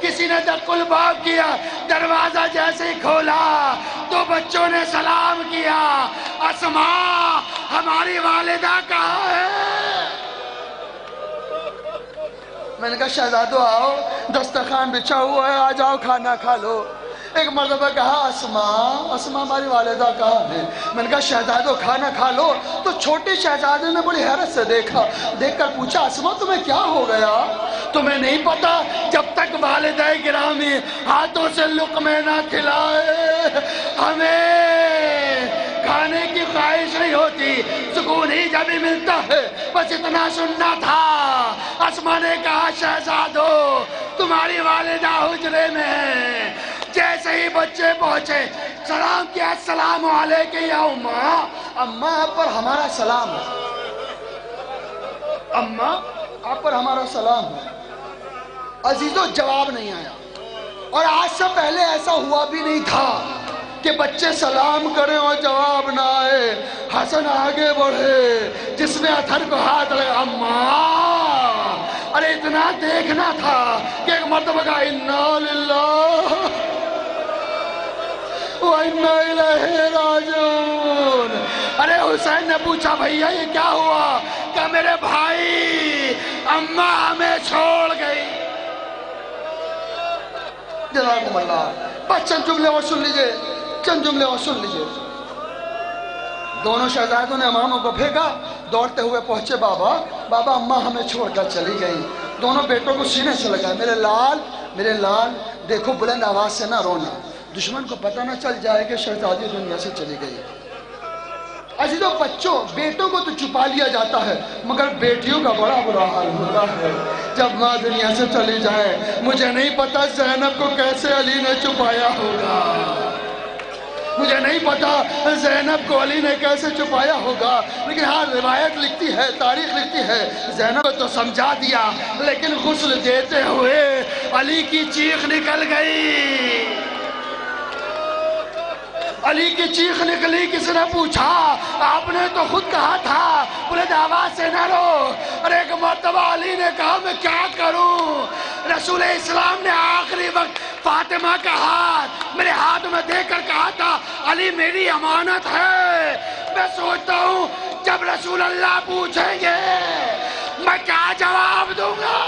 [SPEAKER 2] کسی نے دق الباب کیا، دروازہ جیسے ہی کھولا تو بچوں نے سلام کیا، اسماء ہماری والدہ کہاں ہے؟ میں نے کہا شہزادو آؤ، دسترخوان بچھا ہوا ہے، آ جاؤ کھانا کھا لو۔ ایک مرتبہ کہا اسماء ہماری والدہ کہاں ہے؟ میں نے کہا شہزادو کھانا کھا لو۔ تو چھوٹی شہزادی نے بڑی حیرت سے دیکھا، دیکھ کر پوچھا اسماء تمہیں کیا ہو گیا؟ تمہیں نہیں پتا جب تک والدہ گرامی ہاتھوں سے لقمے نہ کھلائے ہمیں کھانے کی خواہش نہیں ہوتی، سکون ہی جب ہی ملتا ہے، بس اتنا سننا تھا۔ اسماء نے کہا شہزادو تمہاری والدہ حجرے میں ہے۔ جیسے ہی بچے پہنچے سلام کیا، السلام علیکم یا اماں، اماں آپ پر ہمارا سلام ہے، اماں آپ پر ہمارا سلام ہے۔ عزیزو جواب نہیں آیا، اور آج سے پہلے ایسا ہوا بھی نہیں تھا
[SPEAKER 8] کہ بچے سلام کریں اور جواب نہ آئے. حسن آگے بڑھے, جس نے اتھر کو ہاتھ لگا, اماں ارے اتنا دیکھنا تھا کہ ایک مرتبہ کہا انا للہ وَإِنَّا إِلَيْهِ رَاجِعُونَ. ارے حسین نے پوچھا بھیا یہ کیا ہوا؟ کہ میرے بھائی اماں ہمیں چھوڑ گئی. جزاکم اللہ. بس چند جملے اور سن لیجئے, چند جملے اور سن لیجئے. دونوں شہزادوں نے اماموں کو پھینکا, دوڑتے ہوئے پہنچے بابا. بابا اماں ہمیں چھوڑ کر چلی گئی. دونوں بیٹوں کو سینے سے لگا, میرے لال دیکھو بلند آواز سے نہ رونا, دشمن کو پتہ نہ چل جائے کہ شہزادی دنیا سے چلی گئی. عزیزو بچوں, بیٹوں کو تو چھپا لیا جاتا ہے, مگر بیٹیوں کا بڑا برا حال ہوتا ہے جب ماں دنیا سے چلی جائے. مجھے نہیں پتا زینب کو کیسے علی نے چھپایا ہوگا, مجھے نہیں پتا زینب کو علی نے کیسے چھپایا ہوگا, لیکن ہاں روایت لکھتی ہے, تاریخ لکھتی ہے, زینب تو سمجھا دیا, لیکن غسل دیتے ہوئے علی کی چیخ نکل گئی. علی کی چیخ نکلی. کس نے پوچھا؟ آپ نے تو خود کہا تھا بلند آواز سے نہ رو. ارے ایک مرتبہ علی نے کہا میں کیا کروں؟ رسول اسلام نے آخری وقت فاطمہ کا ہاتھ میرے ہاتھ میں دے کر کہا تھا علی میری امانت ہے. میں سوچتا ہوں جب رسول اللہ پوچھیں گے میں کیا جواب دوں گا.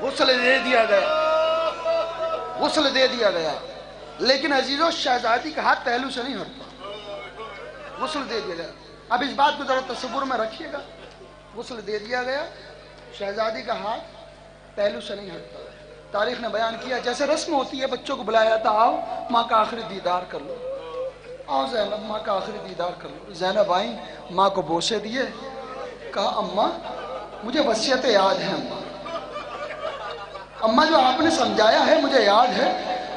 [SPEAKER 8] غسل دے دیا گیا, غسل دے دیا گیا, لیکن عزیزو شہزادی کا ہاتھ پہلو سے نہیں ہٹتا. غسل دے دیا گیا. اب اس بات کو ذرا تصور میں رکھیے گا, غسل دے دیا گیا, شہزادی کا ہاتھ پہلو سے نہیں ہٹتا. تاریخ نے بیان کیا جیسے رسم ہوتی ہے, بچوں کو بلایا جاتا, آؤ ماں کا آخری دیدار کر لو, آؤ زینب ماں کا آخری دیدار کر لو. زینب آئیں, ماں کو بوسے دیے, کہا اماں مجھے وصیتیں یاد ہیں, اماں جو آپ نے سمجھایا ہے مجھے یاد ہے.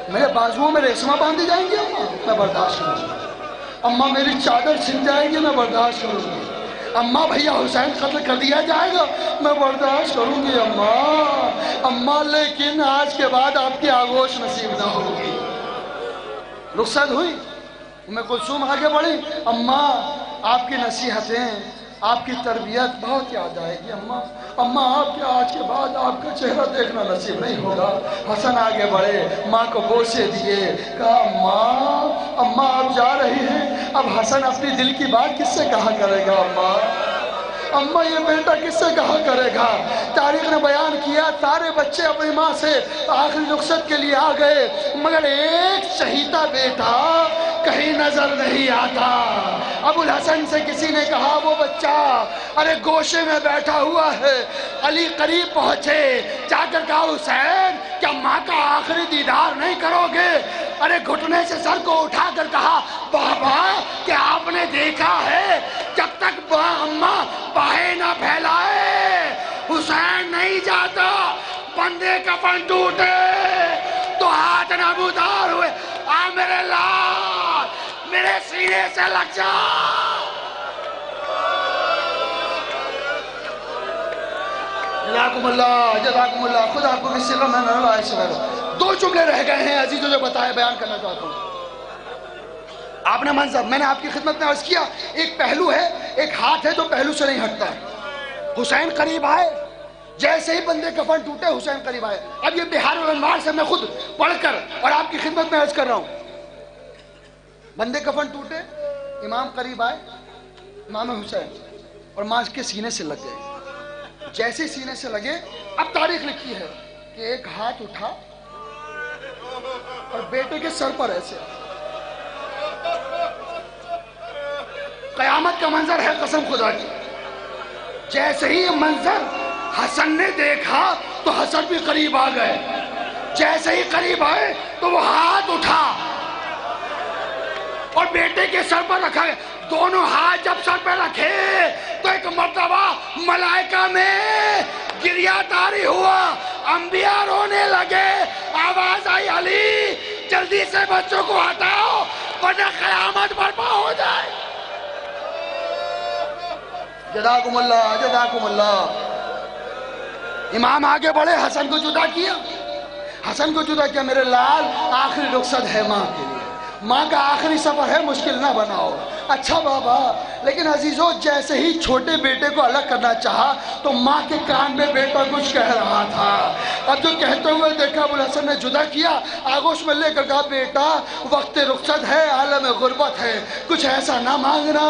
[SPEAKER 8] میرے بازوؤں میں ریشمہ باندھی جائیں گی اماں, میں برداشت کروں گی. اماں میری چادر چھن جائے گی, میں برداشت کروں گی. اماں بھیا حسین قتل کر دیا جائے گا, میں برداشت کروں گی اماں لیکن آج کے بعد آپ کی آغوش نصیب نہ ہوگی. رخصت ہوئی, میں کلثوم آگے بڑھی, اماں آپ کی نصیحتیں, آپ کی تربیت بہت یاد آئے گی اماں آپ کے آج کے بعد آپ کا چہرہ دیکھنا نصیب نہیں ہوگا. حسن آگے بڑھے, ماں کو بوسے دیے, کہا اماں آپ جا رہی ہیں, اب حسن اپنی دل کی بات کس سے کہا کرے گا اماں یہ بیٹا کس سے کہا کرے گا. تاریخ نے بیان کیا سارے بچے اپنی ماں سے آخری رخصت کے لیے آ گئے, مگر ایک شہیدہ بیٹا کہیں نظر نہیں آتا. ابو الحسن سے کسی نے کہا وہ بچہ ارے گوشے میں بیٹھا ہوا ہے. علی قریب پہنچے, جا کر کہا حسین کیا ماں کا آخری دیدار نہیں کرو گے؟ ارے گھٹنے سے سر کو اٹھا کر کہا بابا کیا آپ نے دیکھا ہے جب تک اماں باہیں نہ پھیلائے حسین نہیں جاتا. بندے کفن ٹوٹے تو ہاتھ نمودار ہوئے, آ میرے لال میرے سینے سے لگ جا. جزاکم اللہ, خدا آپ کو کسی کا میں نہ لائے سے بیرو. 2 جملے رہ گئے ہیں عزیزوں جو بتائے بیان کرنا چاہتا ہوں. آپ نے منظر میں نے آپ کی خدمت میں عرض کیا, ایک پہلو ہے, ایک ہاتھ ہے جو پہلو سے نہیں ہٹتا. حسین قریب آئے, جیسے ہی بندے کفن ٹوٹے حسین قریب آئے. اب یہ بہار الانوار سے میں خود پڑھ کر اور آپ کی خدمت میں عرض کر رہا ہوں. بندے کفن ٹوٹے, امام قریب آئے, امام حسین, اور ماں کے سینے سے لگ گئے. جیسے سینے سے لگے, اب تاریخ لکھی ہے کہ ایک ہاتھ اٹھا اور بیٹے کے سر پر ایسے. قیامت کا منظر ہے قسم خدا کی. جیسے ہی یہ منظر حسن نے دیکھا تو حسن بھی قریب آ گئے. جیسے ہی قریب آئے تو وہ ہاتھ اٹھا اور بیٹے کے سر پر رکھا گیا. دونوں ہاتھ جب سر پہ رکھے تو ایک مرتبہ ملائکہ میں گریہ طاری ہوا, انبیاء رونے لگے. آواز آئی علی جلدی سے بچوں کو ہٹاؤ ورنہ قیامت برپا ہو جائے. جزاکم اللہ. امام آگے بڑھے, حسن کو جدا کیا, حسن کو جدا کیا میرے لال، آخری رخصت ہے ماں کے لیے، ماں کا آخری سفر ہے، مشکل نہ بناؤ۔ اچھا بابا، لیکن عزیزو جیسے ہی چھوٹے بیٹے کو الگ کرنا چاہا تو ماں کے کان میں بیٹا کچھ کہہ رہا تھا۔ اب جو کہتے ہوئے دیکھا ابوالحسن نے جدا کیا، آغوش میں لے کر کہا بیٹا وقت رخصت ہے، عالم غربت ہے، کچھ ایسا نہ مانگنا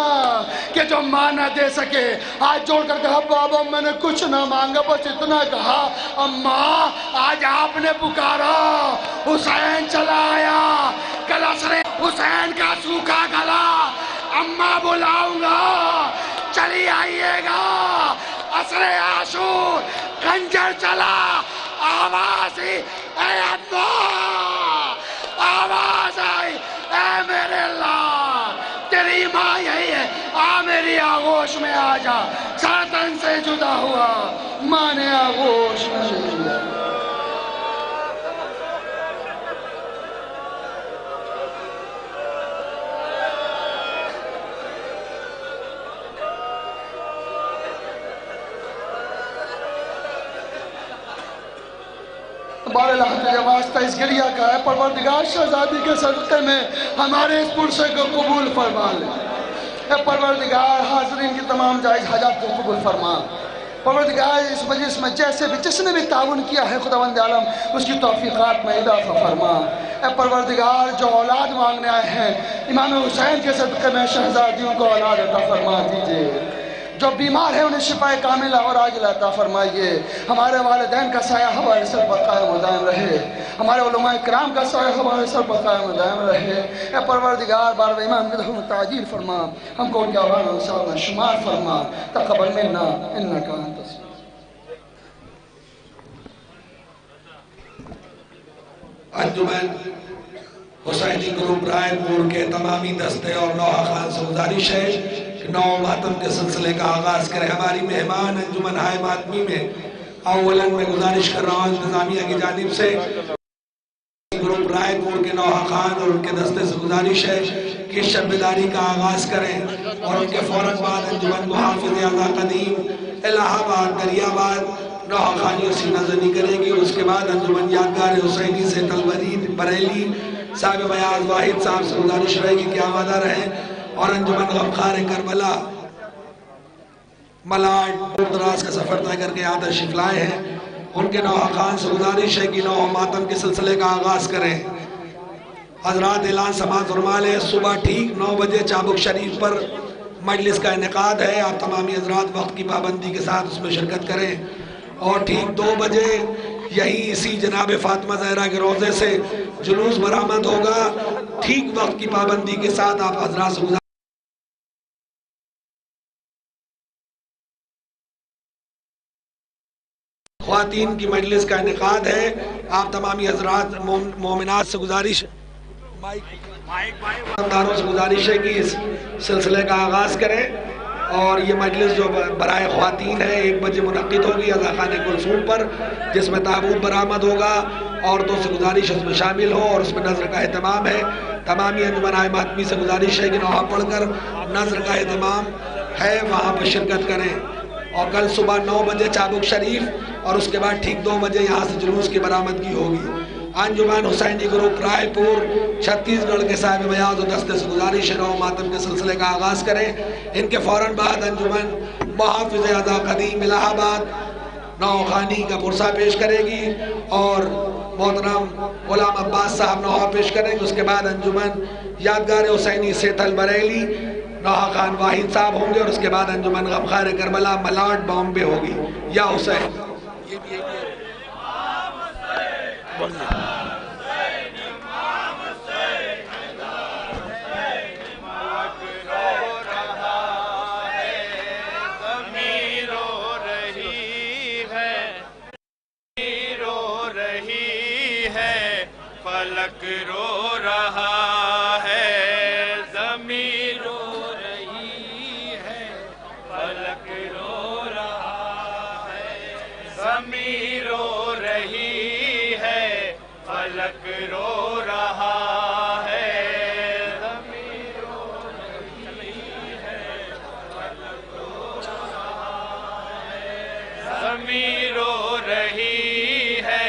[SPEAKER 8] کہ جو ماں نہ دے سکے۔ ہاتھ جوڑ کر کہا بابا میں نے کچھ نہ مانگا، بس اتنا کہا اماں آج آپ نے پکارا، حسین چلا آیا، کل عصر حسین کا سوکھا گلا اماں بلاؤں گا، چلی آئیے گا، عصر عاشور خنجر چلا، آواز ہی اے اماں، آواز آئی اے میرے لال، تیری ماں یہی ہے، آ میری آغوش میں آ جا۔ ساتن سے جدا ہوا، ماں نے آغوش میں لیا۔ بارے لحظ یہ واسطہ اس گریہ کا ہے، پروردگار شہزادی کے صدقے میں ہمارے اس پرسے کو قبول فرما لے۔ اے پروردگار حاضرین کی تمام جائز حاجات کو قبول فرما۔ پروردگار اس مجلس میں جیسے بھی جس نے بھی تعاون کیا ہے خداوند عالم اس کی توفیقات میں اضافہ فرما۔ اے پروردگار جو اولاد مانگنے آئے ہیں امام حسین کے صدقے میں شہزادیوں کو اولاد عطا فرما دیجئے، جو بیمار ہیں انہیں شفا کاملہ اور عاجلہ عطا فرمائیے۔ ہمارے والدین کا سایہ ہمارے سر پر قائم و دائم رہے، ہمارے علماء کرام کا سایہ ہمارے سر پر قائم و دائم رہے۔ اے پروردگار بارہ امام کی دہوں تعجیل فرما، ہم کو ان کے اعمال و ثواب میں شمار فرما، تقبل منا انک انت السمیع۔
[SPEAKER 2] انجمن حسینی گروپ رائے پور کے تمامی دستے اور نوحہ خان سے گزارش ہے کہ نو ماتم کے سلسلے کا آغاز کریں۔ ہماری مہمان انجمن ہائے ماتمی میں اولاً میں گزارش کر رہا ہوں انتظامیہ کی جانب سے گروپ رائے پور کے نوحہ خان اور ان کے دستے سے گزارش ہے کہ شب بیداری کا آغاز کریں اور ان کے فوراً بعد انجمن محافظ اعلیٰ قدیم الہ آباد دریاباد نوحہ خانیوں سے نظرنی کرے گی۔ اس کے بعد انجمن یادگار حسینی سے تلورید بریلی صاحب بیاض واحد صاحب سے گزارش رہے گی کہ آمادہ رہیں، اور انجمن غمخوار کربلا ملاڈ دور دراز کا سفر طے کر کے یہاں تشریف لائے ہیں، ان کے نوحہ خان سے گزارش ہے کہ نوحہ ماتم کے سلسلے کا آغاز کریں۔ حضرات اعلان سماعت فرما لیں، صبح ٹھیک 9 بجے چابک شریف پر مجلس کا انعقاد ہے، آپ تمامی حضرات وقت کی پابندی کے ساتھ اس میں شرکت کریں، اور ٹھیک 2 بجے یہی اسی جناب فاطمہ زہرا کے روضے سے جلوس برآمد ہوگا۔ ٹھیک وقت کی پابندی کے ساتھ آپ حضرات سے گزارش خواتین کی مجلس کا انعقاد ہے، آپ تمامی حضرات مومنات سے گزارش داروں سے گزارش ہے کہ اس سلسلے کا آغاز کریں، اور یہ مجلس جو برائے خواتین ہے 1 بجے منعقد ہوگی عزا خانہ کلثوم پر، جس میں تابوت برآمد ہوگا، عورتوں سے گزارش اس میں شامل ہو اور اس میں نظر کا اہتمام ہے۔ تمامی انجمن ہائے ماتمی سے گزارش ہے کہ نوحہ پڑھ کر نظر کا اہتمام ہے وہاں پر شرکت کریں، اور کل صبح 9 بجے چابک شریف اور اس کے بعد ٹھیک 2 بجے یہاں سے جلوس کی برآمدگی ہوگی۔ انجمن حسینی گروپ رائے پور چھتیس گڑھ کے صاحب بیاض و دستے سے گزارش ہے نوحہ ماتم کے سلسلے کا آغاز کریں۔ ان کے فوراً بعد انجمن محافظ اعلیٰ قدیم الہ آباد نوحہ خانی کا پرسہ پیش کرے گی، اور محترم غلام عباس صاحب نوحہ پیش کریں گے۔ اس کے بعد انجمن یادگار حسینی سے تلبریلی نوحہ خان واحد صاحب ہوں گے، اور اس کے بعد انجمن غمخوار کربلا ملاڈ بامبے ہوگی۔ یا حسین
[SPEAKER 9] فلک رو رہا ہے، زمین رو رہی ہے، فلک رو رہا ہے، زمین رو رہی ہے، فلک رو رہا ہے، زمین رو رہی ہے، فلک رو رہا ہے، زمین رو رہی ہے،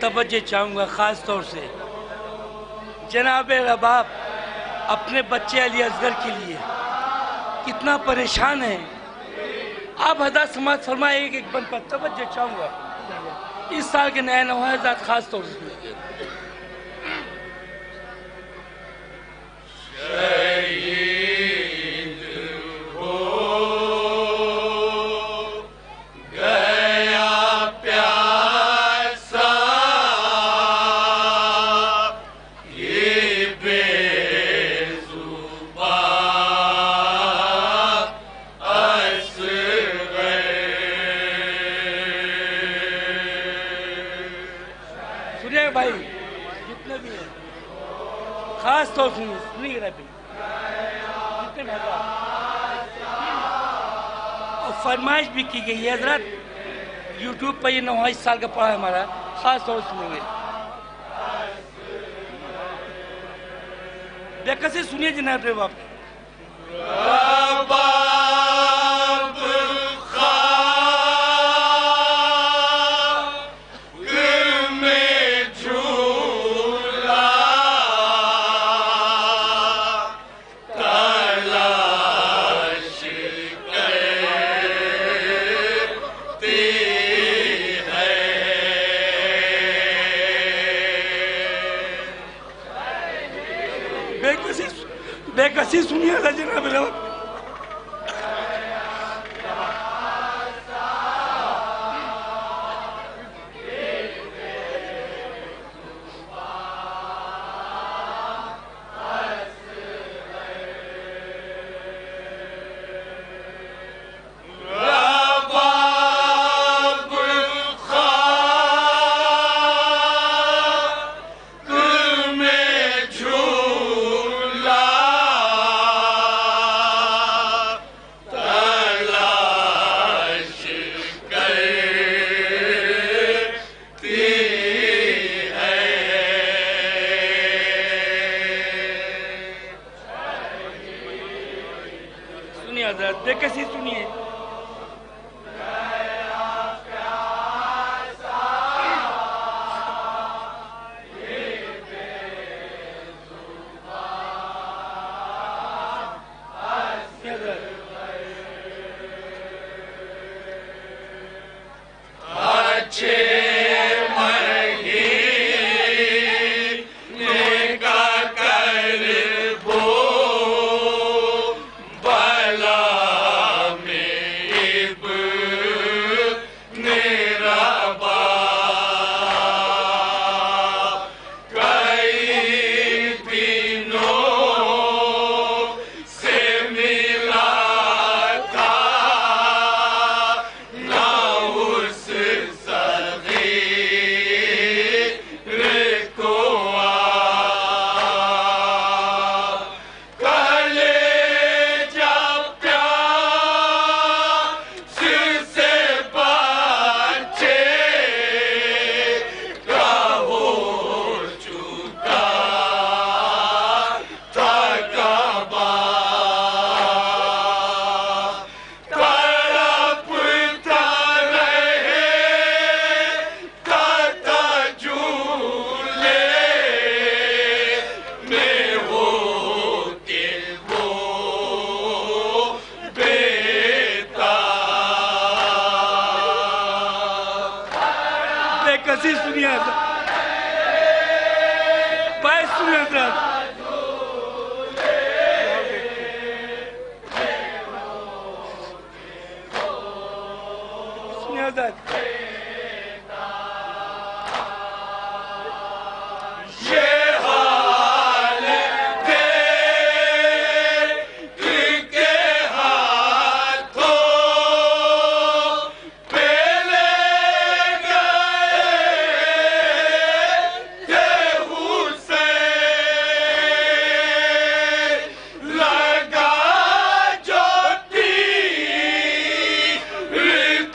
[SPEAKER 10] توجہ چاہوں گا خاص طور سے جناب رباب اپنے بچے علی اصغر کے لیے کتنا پریشان ہے. آپ حضرات سماعت فرمائے ایک بند پر توجہ چاہوں گا اس سال کے نئے نوحضرات خاص طور سے. بھائی جتنے بھی ہیں خاص طور سے سنیے رہے جتنے بھی اور فرمائش بھی کی گئی ہے حضرت یوٹیوب پر یہ 9 سال کا پڑھا ہے ہمارا خاص طور سے سنیں گے بے کسی سنیے جناب رباب بے کسی سنیے گا جناب رباب بے کسی سنیے کسی سنیے بھائی سنیے سنیے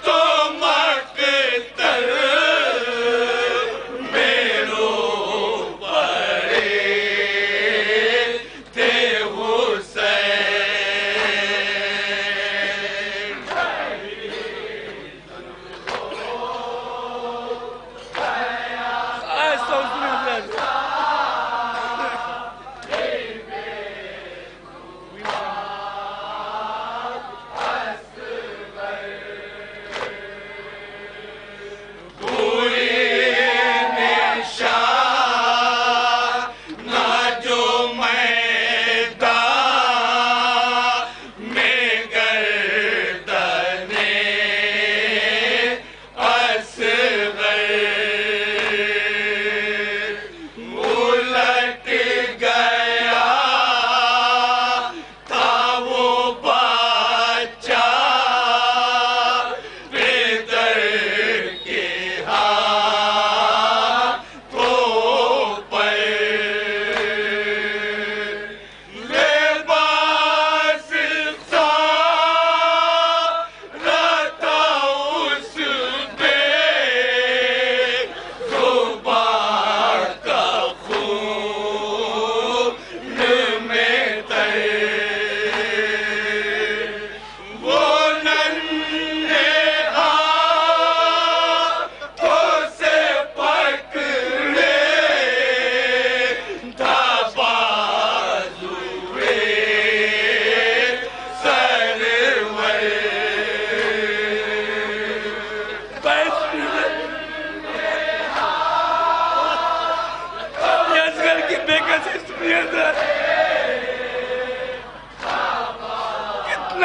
[SPEAKER 9] تو مک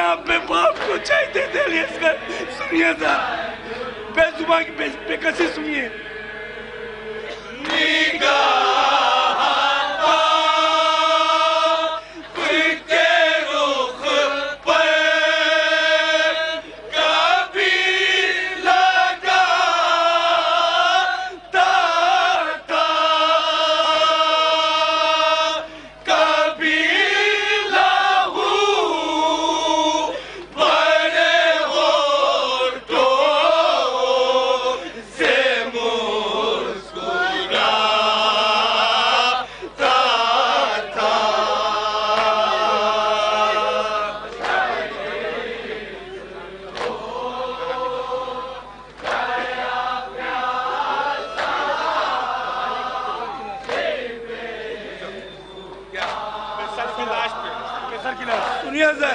[SPEAKER 10] اپنے باپ کو چاہتے تھے علی اصغر. سنیے ذرا بے زبان کی بے کسی سنیے. سنیے ذرا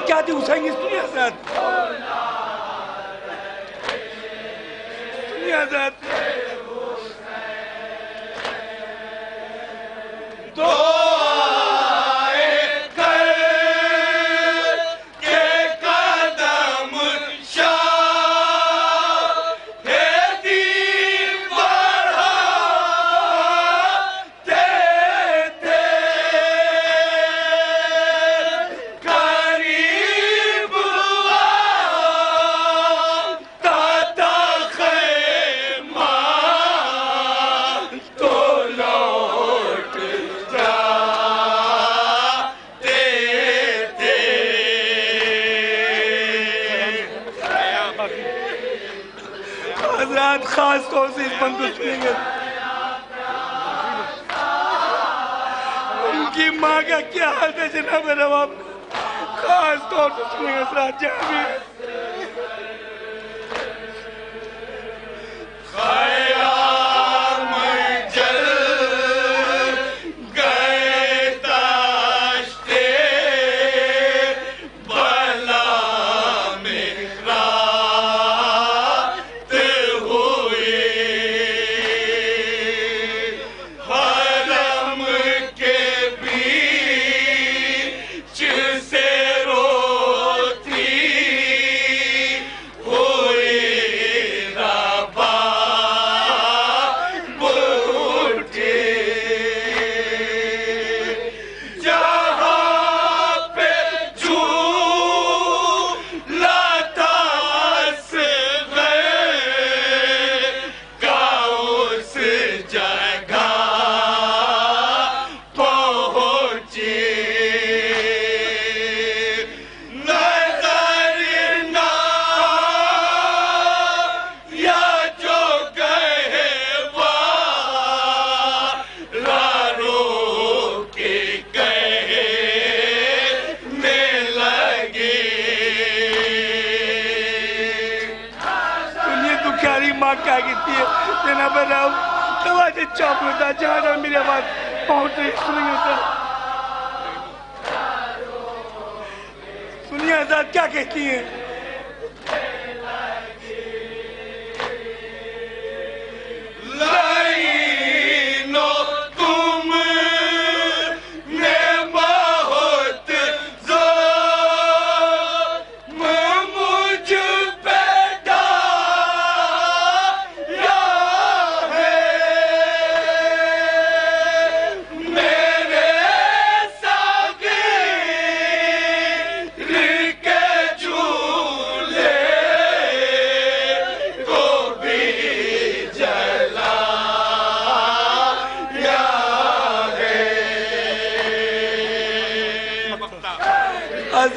[SPEAKER 10] کیا تھی حسین کی سنیے حضرت سنیے حضرت تو حضرات خاص طور سے اس بند کو سنیں گے ان کی ماں کا کیا حال ہے جناب نواب خاص طور سے سنیں گے حضرات جہاں بھی ماں کیا کہتی ہے جناب راؤ تواجہ چاپ ہوتا جہاں میری آواز پہنچ رہی سنیے حضرات کیا کہتی ہیں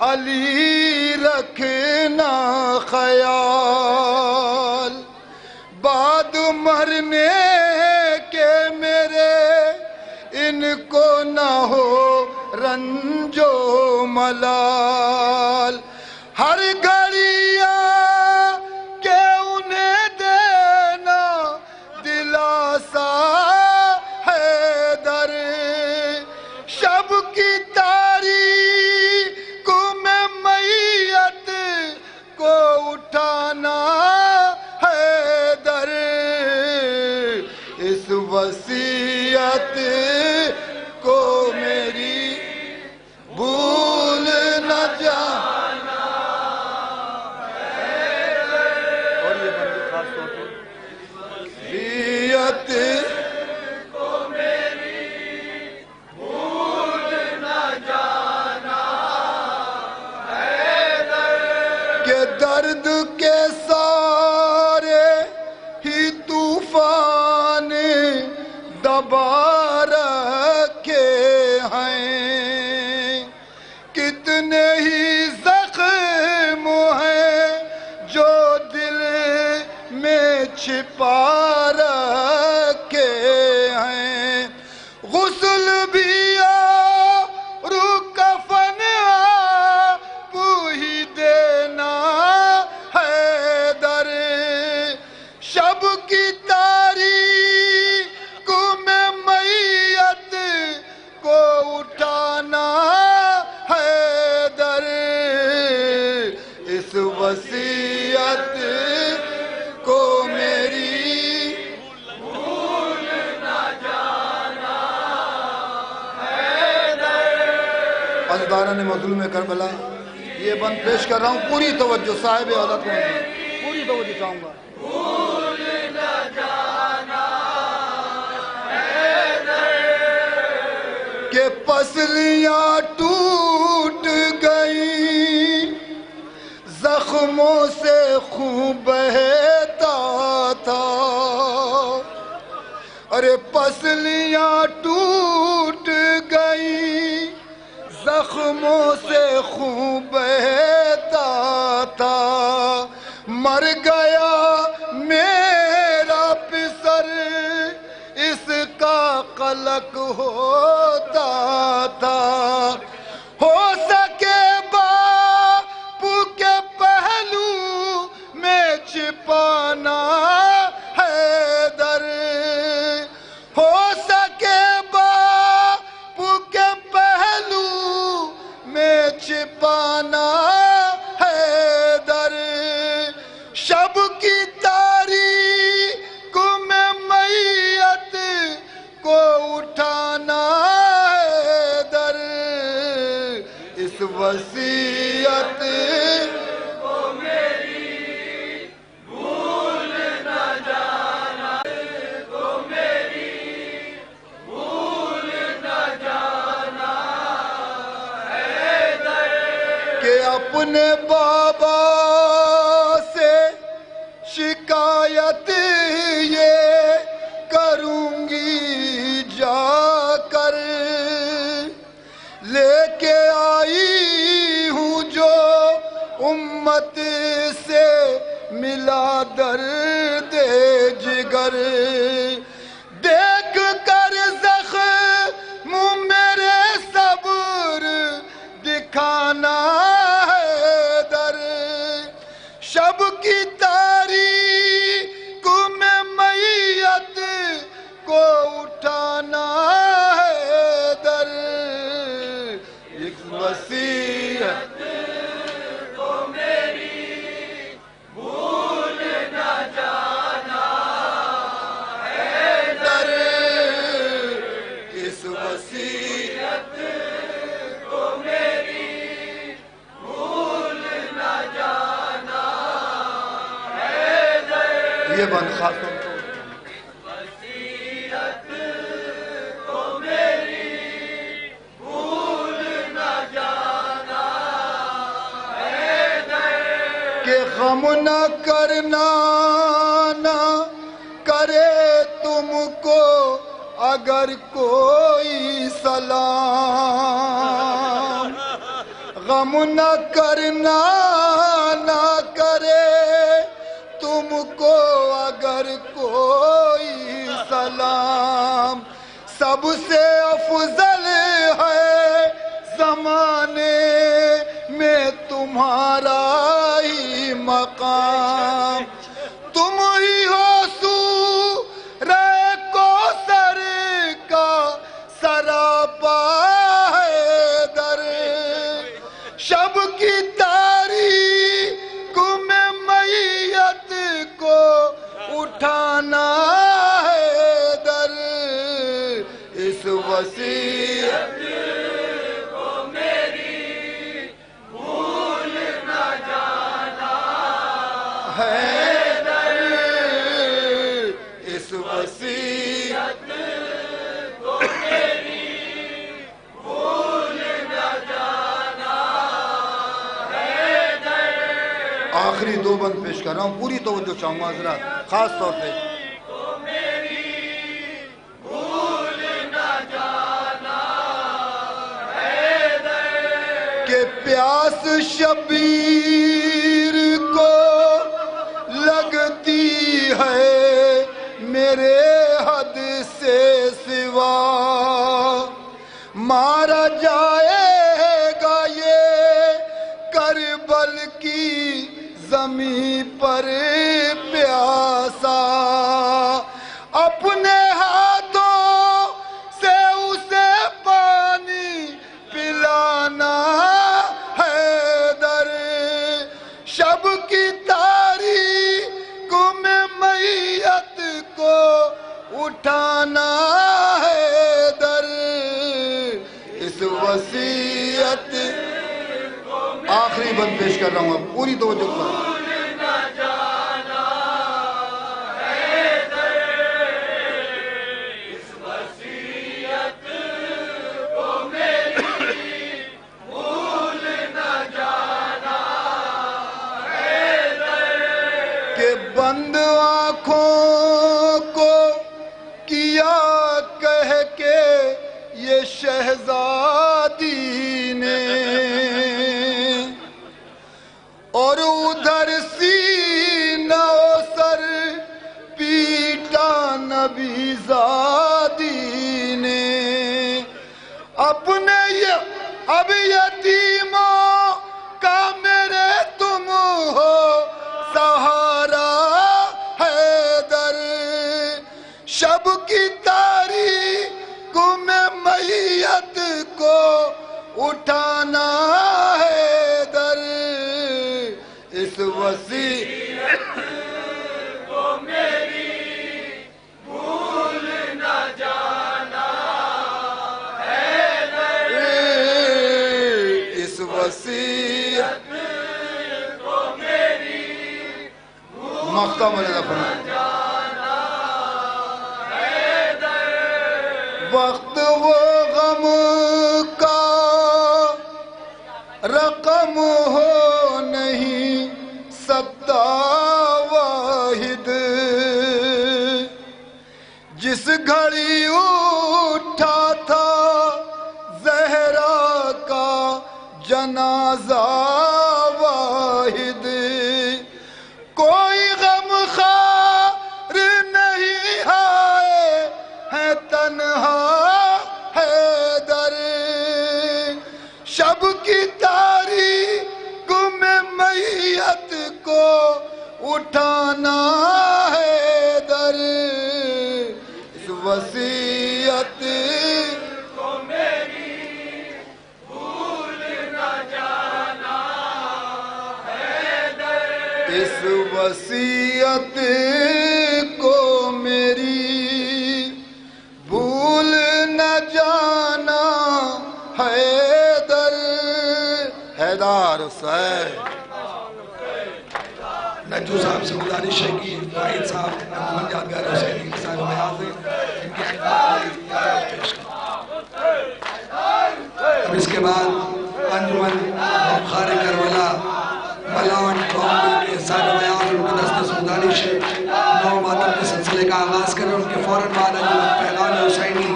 [SPEAKER 11] علی رکھنا خیال، بعد مرنے کے میرے ان کو نہ ہو رنج و ملال، ہر گھڑیاں کہ انہیں دینا دلاسا حیدر، شب کی تاریک میں میت کو اٹھانا حیدر، اس وصیت کو میری بھول نہ جانا
[SPEAKER 1] اور یہ بندی خاص طور پر
[SPEAKER 11] وصیت
[SPEAKER 9] کو میری بھول نہ جانا حیدر،
[SPEAKER 11] کہ درد کے سارے ہی طوفان دبا رکھے ہیں، کتنے ہی زخم ہیں جو دل میں چھپا رکھے ہیں، غسل بھی اور کفن آپ ہی دینا حیدر، شب کی تاریک میں میت کو اٹھانا حیدر، اس وصیت کو میری
[SPEAKER 9] بھول نہ جانا حیدر۔
[SPEAKER 11] عزداران مظلوم کربلا، یہ بند پیش کر رہا ہوں، پوری توجہ صاحب اولاد کو پوری توجہ چاہوں گا۔
[SPEAKER 9] بھول نہ جانا حیدر،
[SPEAKER 11] کہ پسلیاں ٹوٹ گئیں، زخموں سے خون بہتا تھا، ارے پسلیاں ٹوٹ گئیں، زخموں سے خون بہتا تھا، مر گیا میرا پسر اس کا قلق ہوتا تھا، ہو سکے باپ کے پہلو میں چھپانا حیدر، ہو سکے باپ کے پہلو میں چھپانا حیدر، شب کی تاریک میں میت کو اٹھانا حیدر، اس وصیت
[SPEAKER 9] کو میری بھول نہ جانا، کو میری بھول نہ جانا حیدر،
[SPEAKER 11] کہ اپنے بابا سے شکایت یہ کروں گی جا کر، لے کے آئی ہوں جو امت سے ملا درد جگر، دیکھ کر زخم میرے صبر دکھانا حیدر، شب کی تاریک میں میت کو اٹھانا حیدر، ایک وصیت
[SPEAKER 9] کو میری بھول نہ جانا حیدر،
[SPEAKER 11] اس وصیت
[SPEAKER 9] کو میری بھول نہ جانا حیدر،
[SPEAKER 11] یہ بند خاص طور پر
[SPEAKER 9] وصیت کو میری بھول نہ جانا حیدر،
[SPEAKER 11] کہ غم نہ کرنا نہ کرے تم کو اگر کوئی سلام، غم نہ کرنا نہ کرے تم کو اگر کوئی سلام، سب سے افضل ہے زمانے میں تمہارا ہی مقام، تم ہی ہو سورہ کوثر کا سراپا حیدر، شب کی تاریک میں میت کو اٹھانا حیدر، اس وصیت
[SPEAKER 9] کو میری بھول نہ جانا
[SPEAKER 11] حیدر، اس وصیت
[SPEAKER 9] کو میری بھول نہ جانا حیدر،
[SPEAKER 11] آخری دو بند پیش کر رہا ہوں، پوری توجہ چاہوں گا حضرات، خاص طور پہ کہ پیاس شبیر کو لگتی ہے میرے حد سے سوا، مارا جائے گا یہ کربل کی زمین پر پیاسا، اپنے ہاتھوں سے اسے پانی پلانا حیدر، شب کی تاریک میں میت کو اٹھانا حیدر، اس وصیت آخری بند پیش کر رہا ہوں، اب پوری توجہ کرو۔ کہ بند آنکھوں کو کیا کہہ کے یہ شہزادی نے، اور ادھر سینہ و سر پیٹا نبی زادی نے، اپنے اب یتیموں کا میرے تم ہو سہارا حیدر، شب کی تاریک میں میت کو اٹھانا حیدر، اس وصیت
[SPEAKER 9] کو میری بھول نہ جانا حیدر،
[SPEAKER 11] اس وصیت
[SPEAKER 9] کو میری
[SPEAKER 11] مختم علیہ فرمائے وقت وہ غم کا رقم ہو نہیں سکتا واحد، جس گھڑی اٹھا تھا زہرا کا جنازہ واحد، کوئی غم خار نہیں آئے ہے تنہا حیدر، شب کی تاریک میں میت کو اٹھانا حیدر، اس وصیت
[SPEAKER 9] کو میری بھول نہ جانا حیدر،
[SPEAKER 11] اس وصیت کو میری بھول نہ جانا حیدر، حیدر حسین۔
[SPEAKER 2] نجو صاحب سے گزارش ہے کہ واحد صاحب محمد یادگار حسینی کے صاحب بیاض ہیں، ان کی خدمت میں پیش کریں۔ اب اس کے بعد انجمن بخار کربلا ملان قوم کے صاحب بیاض ان کو دست گزارش ہے نو ماتم کے سلسلے کا آغاز کریں، ان کے فوراً بعد انجمن پیغام حسینی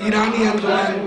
[SPEAKER 2] ایرانی انجمن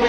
[SPEAKER 2] 2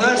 [SPEAKER 2] 10